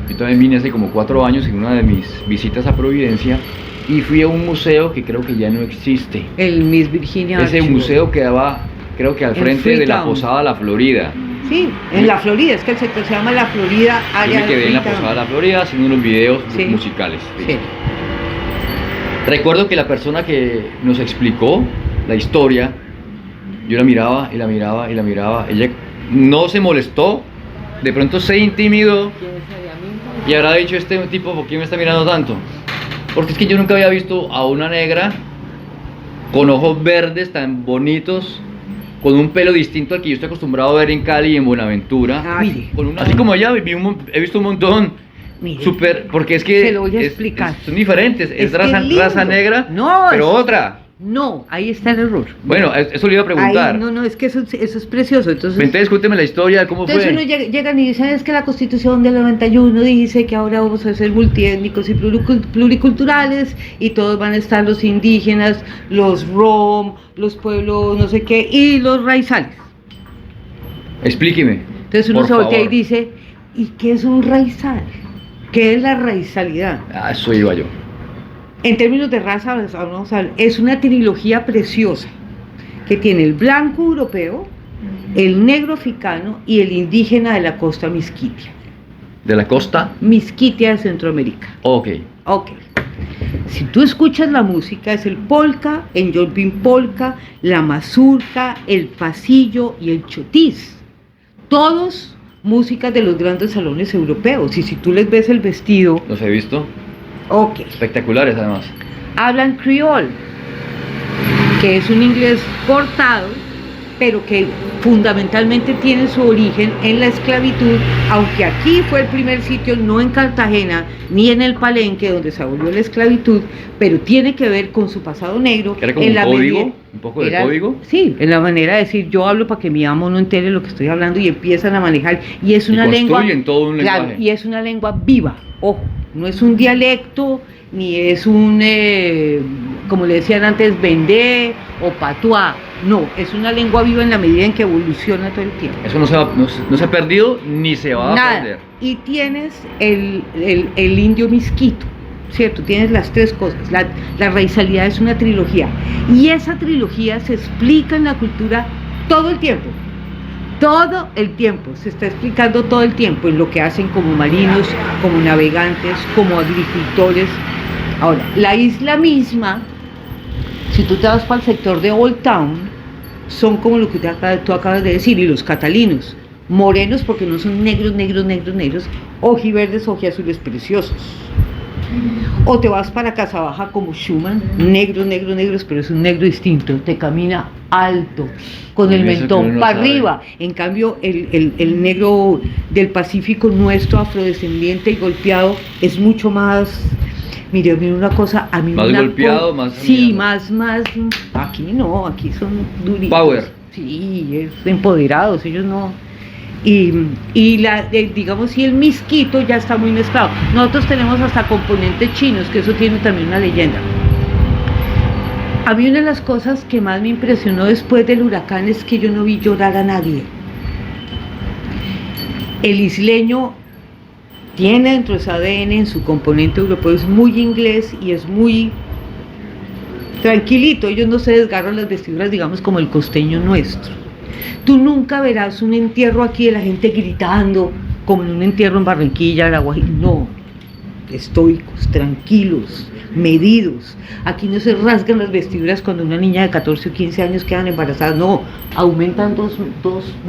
Yo también vine hace como 4 años en una de mis visitas a Providencia y fui a un museo que creo que ya no existe. El Miss Virginia Ese Archivo. museo quedaba, creo que al En frente de la Freetown. Posada La Florida. Sí, en la Florida, es que el sector se llama La Florida, Yo área me quedé en la Freetown. Posada La Florida haciendo unos videos Sí. musicales. Sí. Recuerdo que la persona que nos explicó la historia, yo la miraba y la miraba y la miraba. Ella no se molestó, de pronto se intimidó y habrá dicho este tipo, ¿por qué me está mirando tanto? Porque es que yo nunca había visto a una negra con ojos verdes tan bonitos, con un pelo distinto al que yo estoy acostumbrado a ver en Cali y en Buenaventura. Ah, sí. Así como ella, he visto un montón. Mire, Súper, porque es que se lo voy a explicar. son diferentes, es, que raza, lindo. raza negra, No, pero es- otra. No, ahí está el error. Bueno, eso le iba a preguntar. Ahí, no, es que eso es precioso. Entonces cuénteme la historia de cómo Entonces fue. uno llegan y dicen, es que la Constitución del 91 dice que ahora vamos a ser multiétnicos y pluriculturales y todos van a estar los indígenas, los rom, los pueblos no sé qué y los raizales. Explíqueme. Entonces uno por se voltea y favor. dice, ¿y qué es un raizal? ¿Qué es la raizalidad? Ah, eso iba yo. En términos de raza, vamos a ver, es una trilogía preciosa que tiene el blanco europeo, el negro africano y el indígena de la costa misquitia. ¿De la costa? Misquitia de Centroamérica. Ok. Ok. Si tú escuchas la música, es el polka, el yolpin polka, la mazurca, el pasillo y el chotis. Todos músicas de los grandes salones europeos. Y si tú les ves el vestido, Los he visto. ok. Espectaculares además. Hablan criol, que es un inglés cortado, pero que fundamentalmente tiene su origen en la esclavitud, aunque aquí fue el primer sitio, no en Cartagena, ni en el Palenque, donde se abolió la esclavitud, pero tiene que ver con su pasado negro. ¿Era como en un la código? medida- ¿Un poco de código? Sí, en la manera de decir, yo hablo para que mi amo no entere lo que estoy hablando y empiezan a manejar, y es Y una lengua... construyen todo un Claro, lenguaje. y es una lengua viva, ojo, no es un dialecto, ni es un, como le decían antes, vendé o patuá, no, es una lengua viva en la medida en que evoluciona todo el tiempo. Eso no se ha perdido ni se va a Nada, perder. y tienes el indio misquito, ¿cierto? Tienes las tres cosas, la raizalidad es una trilogía, y esa trilogía se explica en la cultura todo el tiempo. Todo el tiempo, se está explicando todo el tiempo en lo que hacen como marinos, como navegantes, como agricultores. Ahora, la isla misma, si tú te vas para el sector de Old Town, son como lo que tú acabas de decir, y los catalinos, morenos porque no son negros, ojiverdes, ojiazules preciosos. O te vas para Casa Baja como Schumann, negros, pero es un negro distinto, te camina alto, con el Eso que uno mentón no para sabe. arriba. En cambio, el negro del Pacífico nuestro, afrodescendiente y golpeado, es mucho más, mire una cosa, a mí Más una golpeado, más sí, amigo. más, aquí no, aquí son durísimos. Power. Sí, es empoderados, ellos no. Digamos, si el misquito ya está muy mezclado. Nosotros tenemos hasta componentes chinos, que eso tiene también una leyenda. A mí una de las cosas que más me impresionó después del huracán es que yo no vi llorar a nadie. El isleño tiene dentro de su ADN, en su componente europeo, es muy inglés y es muy tranquilito. Ellos no se desgarran las vestiduras, digamos, como el costeño nuestro. Tú nunca verás un entierro aquí de la gente gritando, como en un entierro en Barranquilla, La Guajira. No, estoicos, tranquilos, medidos. Aquí no se rasgan las vestiduras cuando una niña de 14 o 15 años quedan embarazadas. No, aumentan 2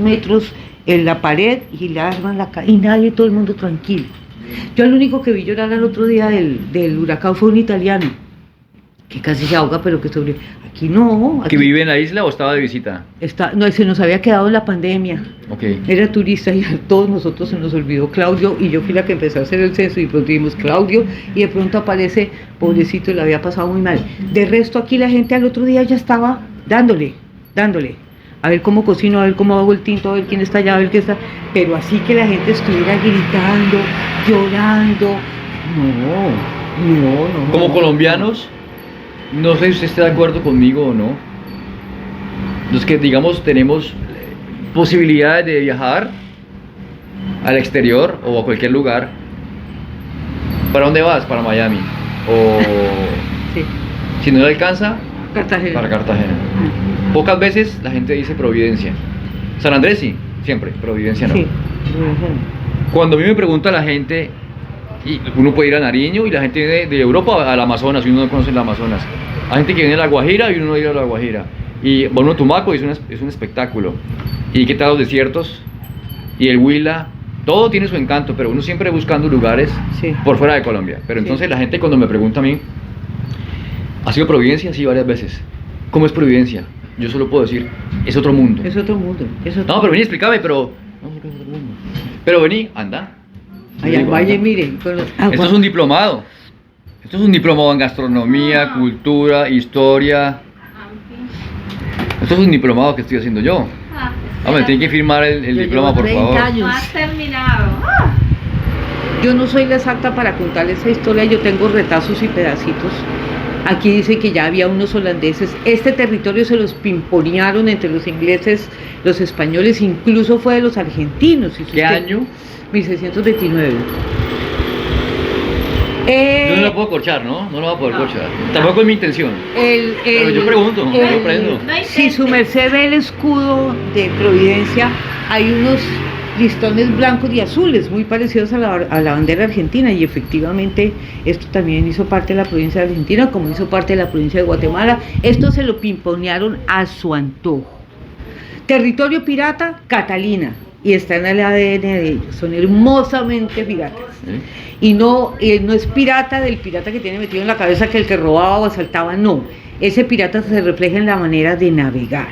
metros en la pared y le arman la cara. Y nadie, todo el mundo tranquilo. Yo el único que vi llorar el otro día del huracán fue un italiano, que casi se ahoga, pero que sobre... Aquí no. ¿Que Aquí vive en la isla o estaba de visita? no, se nos había quedado en la pandemia. Ok. Era turista y a todos nosotros se nos olvidó Claudio, y yo fui la que empecé a hacer el censo y de pronto vimos Claudio y de pronto aparece, pobrecito, le había pasado muy mal. De resto aquí la gente al otro día ya estaba dándole, a ver cómo cocino, a ver cómo hago el tinto, a ver quién está allá, a ver qué está, pero así que la gente estuviera gritando, llorando, no. Como colombianos, no sé si usted está de acuerdo conmigo o no, los que digamos tenemos posibilidades de viajar al exterior o a cualquier lugar, ¿para dónde vas? Para Miami, o Sí, si no le alcanza, Cartagena. para Cartagena. Pocas veces la gente dice Providencia. San Andrés sí, siempre, Providencia no. Sí. Cuando a mí me pregunta la gente, y uno puede ir a Nariño y la gente viene de Europa al Amazonas y uno no conoce el Amazonas. Hay gente que viene a La Guajira y uno no va a ir a La Guajira. Y bueno, Tumaco es un espectáculo. ¿Y qué tal los desiertos? Y el Huila, todo tiene su encanto, pero uno siempre buscando lugares Sí. por fuera de Colombia. Pero entonces Sí. la gente cuando me pregunta a mí, ¿ha sido Providencia? Sí, varias veces. ¿Cómo es Providencia? Yo solo puedo decir, es otro mundo. Es otro mundo. No, pero vení, explícame, pero... Pero vení, anda. Yo Allá, digo, vaya y anda. mire. Esto es un diplomado. Esto es un diplomado en gastronomía, cultura, historia. Esto es un diplomado que estoy haciendo yo. Hombre, tiene que firmar el Yo diploma, llevo por 30 favor. años. No has terminado. Yo no soy la exacta para contarles esa historia, yo tengo retazos y pedacitos. Aquí dice que ya había unos holandeses. Este territorio se los pimponearon entre los ingleses, los españoles, incluso fue de los argentinos. Si ¿Qué usted- año? 1629. Yo no lo puedo corchar, ¿no? No lo voy a poder corchar. Tampoco es mi intención. Pero yo pregunto, yo aprendo. Si su merced ve el escudo de Providencia, hay unos listones blancos y azules muy parecidos a la bandera argentina, y efectivamente esto también hizo parte de la provincia de Argentina, como hizo parte de la provincia de Guatemala. Esto se lo pimponearon a su antojo. Territorio pirata, Catalina, y está en el ADN de ellos, son hermosamente piratas. ¿Sí? Y no es pirata del pirata que tiene metido en la cabeza que el que robaba o asaltaba, no. Ese pirata se refleja en la manera de navegar.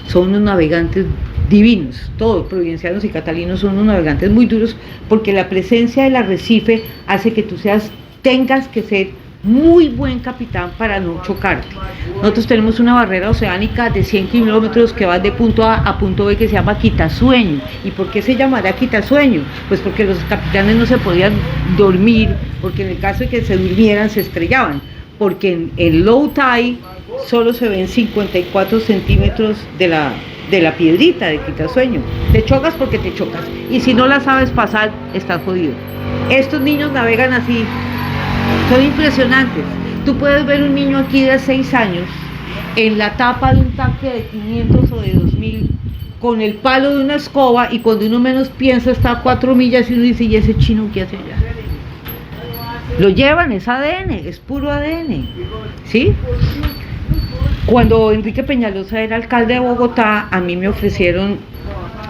Son unos navegantes divinos, todos provincianos y catalinos son unos navegantes muy duros, porque la presencia del arrecife hace que tú tengas que ser muy buen capitán para no chocarte. Nosotros tenemos una barrera oceánica de 100 kilómetros que va de punto A a punto B, que se llama Quitasueño. ¿Y por qué se llamará Quitasueño? Pues porque los capitanes no se podían dormir, porque en el caso de que se durmieran se estrellaban, porque en el low tide solo se ven 54 centímetros de la piedrita de Quitasueño. Te chocas porque te chocas, y si no la sabes pasar, estás jodido. Estos niños navegan así. Son impresionantes. Tú puedes ver un niño aquí de 6 años en la tapa de un tanque de 500 o de 2000 con el palo de una escoba, y cuando uno menos piensa está a 4 millas y uno dice, ¿y ese chino qué hace allá? Lo llevan, es ADN, es puro ADN, ¿sí? Cuando Enrique Peñalosa era alcalde de Bogotá, a mí me ofrecieron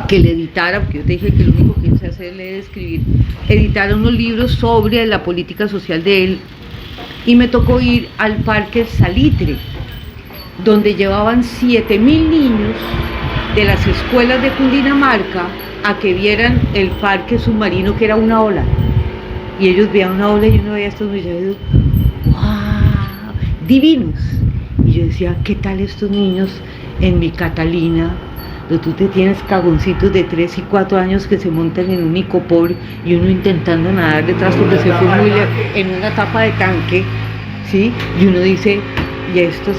que le editara, porque yo te dije que lo único que sé hacer es leer y escribir, editara unos libros sobre la política social de él, y me tocó ir al Parque Salitre, donde llevaban 7.000 niños de las escuelas de Cundinamarca a que vieran el parque submarino, que era una ola, y ellos veían una ola y uno veía a estos muchachos, ¡wow!, divinos, y yo decía, ¿qué tal estos niños en mi Catalina? Tú te tienes cagoncitos de 3 y 4 años que se montan en un icopor y uno intentando nadar detrás porque se fue muy lejos en una tapa de tanque, ¿sí? Y uno dice, ¿y estos?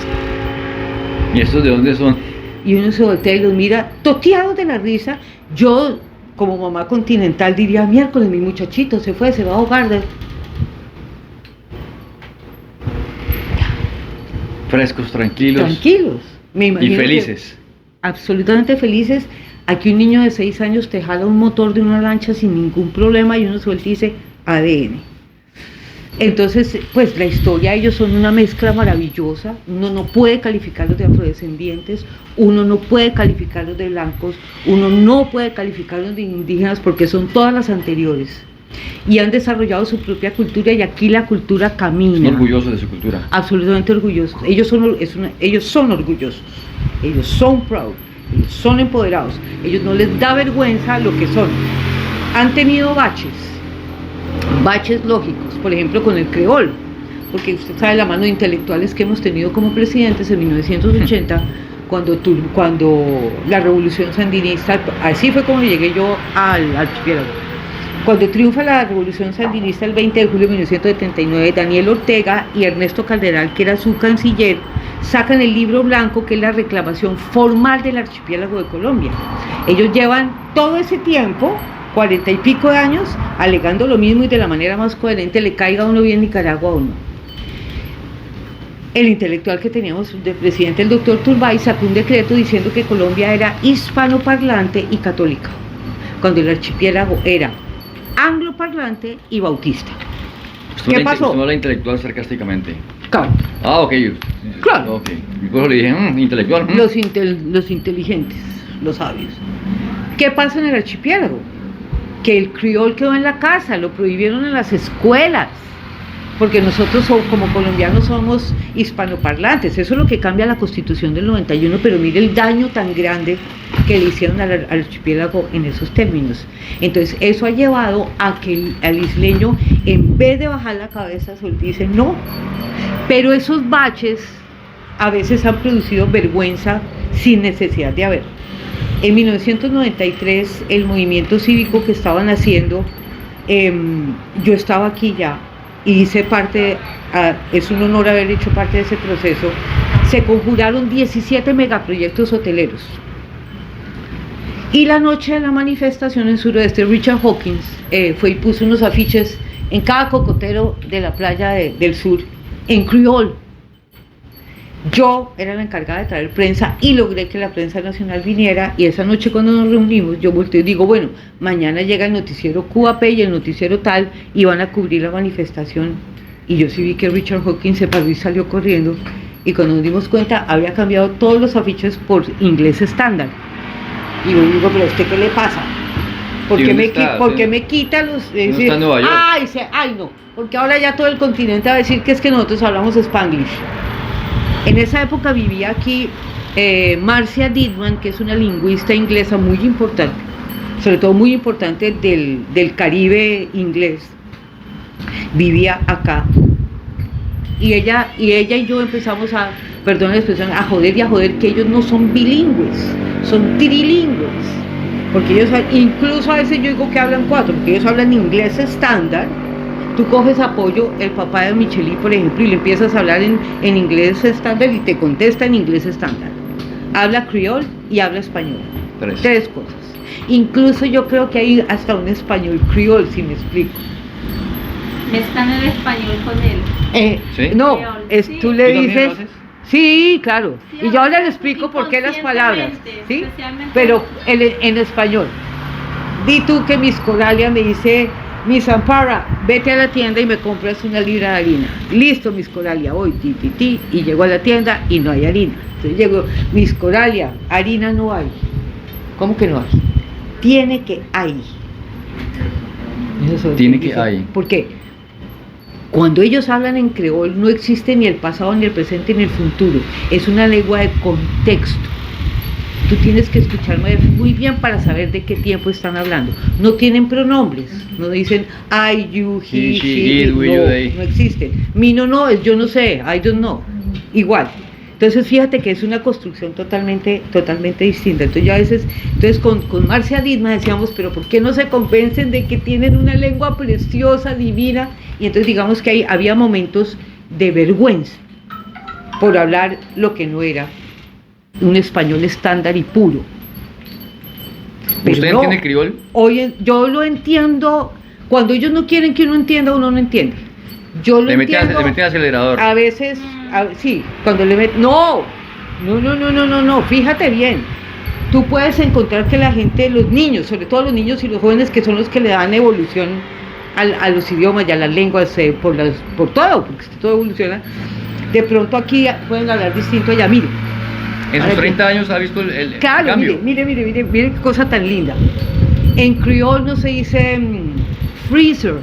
¿Y estos de dónde son? Y uno se voltea y los mira toteados de la risa. Yo, como mamá continental, diría, miércoles, mi muchachito se fue, se va a ahogar. Frescos, tranquilos. Tranquilos, me imagino. Y felices. Absolutamente felices. Aquí un niño de 6 años te jala un motor de una lancha sin ningún problema y uno suelta y dice ADN. Entonces, pues la historia de ellos son una mezcla maravillosa. Uno no puede calificarlos de afrodescendientes, uno no puede calificarlos de blancos, uno no puede calificarlos de indígenas, porque son todas las anteriores. y han desarrollado su propia cultura y aquí la cultura camina. Son orgullosos de su cultura. Absolutamente orgullosos. Ellos son orgullosos, ellos son proud, ellos son empoderados, ellos no les da vergüenza lo que son. Han tenido baches lógicos, por ejemplo con el creol, porque usted sabe la mano de intelectuales que hemos tenido como presidentes en 1980, cuando la revolución sandinista, así fue como llegué yo al archipiélago. Cuando triunfa la revolución sandinista el 20 de julio de 1979, Daniel Ortega y Ernesto Calderal, que era su canciller, sacan el libro blanco, que es la reclamación formal del archipiélago de Colombia. Ellos llevan todo ese tiempo, 40 y pico de años, alegando lo mismo y de la manera más coherente, le caiga a uno bien Nicaragua o no. El intelectual que teníamos de presidente, el doctor Turbay, sacó un decreto diciendo que Colombia era hispanoparlante y católica, cuando el archipiélago era angloparlante y bautista. ¿Qué pasó? Usted no habla intelectual sarcásticamente. Claro. Ah, ok. Claro. Ok. Y por eso le dije, intelectual. Los inteligentes, los sabios. ¿Qué pasa en el archipiélago? Que el criol quedó en la casa, lo prohibieron en las escuelas, porque nosotros como colombianos somos hispanoparlantes. Eso es lo que cambia la Constitución del 91, pero mire el daño tan grande que le hicieron al archipiélago en esos términos. Entonces eso ha llevado a que al isleño, en vez de bajar la cabeza, dice no. Pero esos baches a veces han producido vergüenza sin necesidad de haber. En 1993, el movimiento cívico que estaban haciendo, yo estaba aquí ya y hice parte, es un honor haber hecho parte de ese proceso. Se conjuraron 17 megaproyectos hoteleros. Y la noche de la manifestación en Suroeste, Richard Hawkins fue y puso unos afiches en cada cocotero de la playa del sur, en criol. Yo era la encargada de traer prensa y logré que la prensa nacional viniera, y esa noche cuando nos reunimos yo volteo y digo, bueno, mañana llega el noticiero QAP y el noticiero tal y van a cubrir la manifestación, y yo sí vi que Richard Hawkins se paró y salió corriendo, y cuando nos dimos cuenta había cambiado todos los afiches por inglés estándar, y yo digo, pero ¿a usted qué le pasa? ¿Por qué me quita los...? No está en Nueva York. Ay no, porque ahora ya todo el continente va a decir que es que nosotros hablamos Spanglish. En esa época vivía aquí Marcia Dittman, que es una lingüista inglesa muy importante, sobre todo muy importante del Caribe inglés. Vivía acá. Y ella y yo empezamos a, perdón la expresión, a joder y a joder que ellos no son bilingües, son trilingües. Porque ellos, incluso a veces yo digo que hablan 4, porque ellos hablan inglés estándar. Tú coges apoyo, el papá de Micheli, por ejemplo, y le empiezas a hablar en inglés estándar y te contesta en inglés estándar. Habla criol y habla español. Tres cosas. Incluso yo creo que hay hasta un español criol, si me explico. Están en español con él. ¿Sí? No, Sí. tú le ¿Tú también dices... lo haces? Sí, claro. Sí, Y yo ahora le lo explico por qué las palabras. ¿Sí? especialmente- Pero en español. Di tú que Miss Coralia me dice... Miss Ampara, vete a la tienda y me compras 1 libra de harina. Listo, Miss Coralia, voy, y llego a la tienda y no hay harina. Entonces llego, Miss Coralia, harina no hay. ¿Cómo que no hay? Tiene que hay. Tiene que hay. ¿Por qué? Cuando ellos hablan en creol no existe ni el pasado, ni el presente, ni el futuro. Es una lengua de contexto. Tú tienes que escucharme muy bien para saber de qué tiempo están hablando. No tienen pronombres, no dicen I, you, he, she, it, we, you, they. no existen. Mi no es yo no sé, I don't know. Igual. Entonces fíjate que es una construcción totalmente distinta. Entonces yo a veces, con Marcia Dittman decíamos, pero ¿por qué no se convencen de que tienen una lengua preciosa, divina? Y entonces digamos que ahí había momentos de vergüenza por hablar lo que no era un español estándar y puro. Pero ¿Usted entiende criol? Yo lo entiendo. Cuando ellos no quieren que uno entienda, uno no entiende. Yo lo entiendo. Le meten acelerador. A veces, sí, cuando le meten... No, fíjate bien. Tú puedes encontrar que la gente, los niños, sobre todo los niños y los jóvenes, que son los que le dan evolución a los idiomas y a las lenguas, por todo, porque todo evoluciona, de pronto aquí pueden hablar distinto allá. Mire, en sus 30 años ha visto el claro, cambio. Mire qué cosa tan linda. En criol no se dice freezer,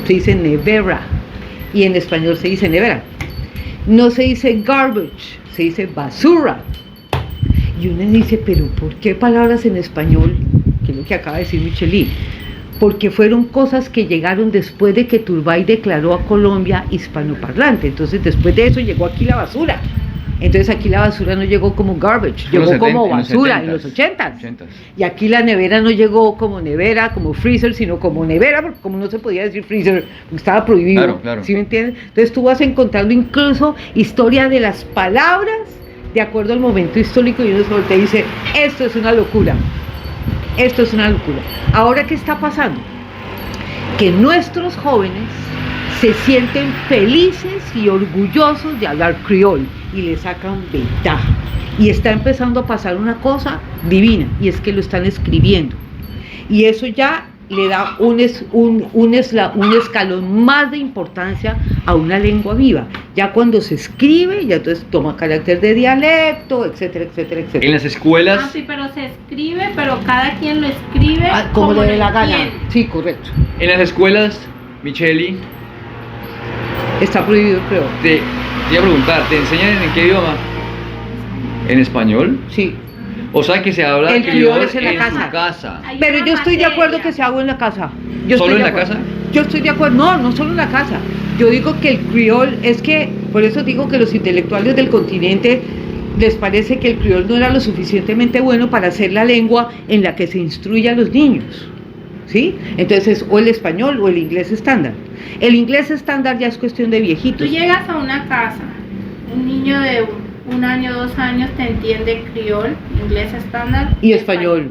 se dice nevera, y en español se dice nevera. No se dice garbage, se dice basura. Y uno dice, pero ¿por qué palabras en español? Que es lo que acaba de decir Micheli. Porque fueron cosas que llegaron después de que Turbay declaró a Colombia hispanoparlante. Entonces después de eso llegó aquí la basura. Entonces aquí la basura no llegó como garbage, llegó como basura en los 80s. Y aquí la nevera no llegó como nevera, como freezer, sino como nevera, porque como no se podía decir freezer, estaba prohibido. Claro, claro. ¿Sí me entiendes? Entonces tú vas encontrando incluso historia de las palabras de acuerdo al momento histórico y uno solo te dice, esto es una locura. Esto es una locura. Ahora, ¿qué está pasando? Que nuestros jóvenes se sienten felices y orgullosos de hablar criol y le sacan ventaja. Y está empezando a pasar una cosa divina, y es que lo están escribiendo. Y eso ya le da un escalón más de importancia a una lengua viva. Ya cuando se escribe, ya entonces toma carácter de dialecto, etcétera, etcétera, etcétera. En las escuelas... Sí, pero se escribe, pero cada quien lo escribe como le dé la gana. entiende. Sí, correcto. En las escuelas, Micheli, Está prohibido, creo. te iba a preguntar, ¿te enseñan en qué idioma? ¿En español? Sí. O sea que se habla El criol criol es en la tu casa. casa. Hay Pero una yo estoy de acuerdo materia. que se haga en la casa. ¿Solo en la acuerdo. casa? Yo estoy de acuerdo. No, no solo en la casa. Yo digo que el criol es que, por eso digo que los intelectuales del continente les parece que el criol no era lo suficientemente bueno para ser la lengua en la que se instruye a los niños. ¿Sí? Entonces, o el español o el inglés estándar. El inglés estándar ya es cuestión de Tú viejitos. llegas a una casa, un niño de 1 año, 2 años te entiende criol, inglés estándar Y español.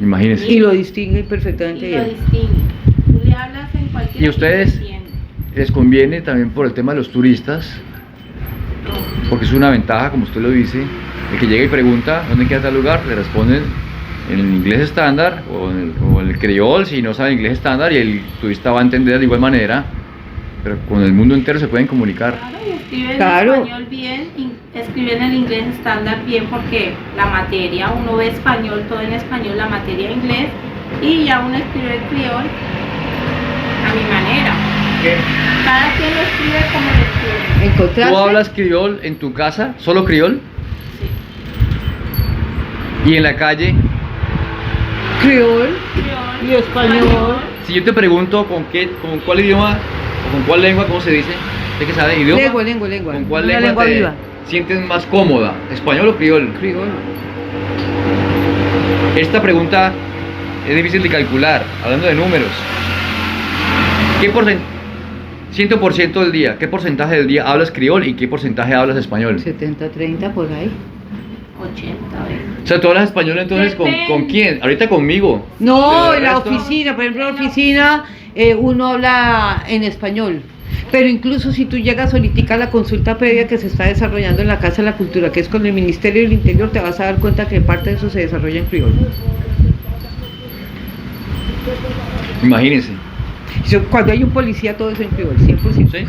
Imagínense. Y lo distingue perfectamente y lo bien. distingue. Tú le hablas en cualquier ¿Y ustedes? Les conviene también por el tema de los turistas, porque es una ventaja, como usted lo dice, el que llega y pregunta dónde queda tal lugar, le responden en el inglés estándar o en el criol si no sabe inglés estándar, y el turista va a entender de igual manera, pero con el mundo entero se pueden comunicar. Claro, y escriben Claro. en español bien, y escriben el inglés estándar bien, porque la materia, uno ve español, todo en español, la materia inglés, y ya uno escribe el criol a mi manera. Cada quien lo escribe como lo escribe. ¿Encontraste? ¿Tú hablas criol en tu casa, solo criol? Sí. Y en la calle, Criol. Criol, Y español. si yo te pregunto con cuál idioma o con cuál lengua, ¿cómo se dice? ¿Usted qué sabe? ¿Idioma? Lengua. ¿Con cuál Una lengua te viva. sientes más cómoda? ¿Español o criol? Criol. Esta pregunta es difícil de calcular, hablando de números. ¿Qué 100% del día, qué porcentaje del día hablas criol y qué porcentaje hablas español? 70-30 por ahí. 80, O sea, ¿tú hablas español entonces con Depende. quién? Ahorita conmigo. No, Pero el en la resto- oficina, por ejemplo, en la oficina uno habla en español. Pero incluso si tú llegas ahorita a la consulta previa que se está desarrollando en la Casa de la Cultura, que es con el Ministerio del Interior, te vas a dar cuenta que parte de eso se desarrolla en criol. Imagínense. Cuando hay un policía todo es en criol, 100%. ¿Sí?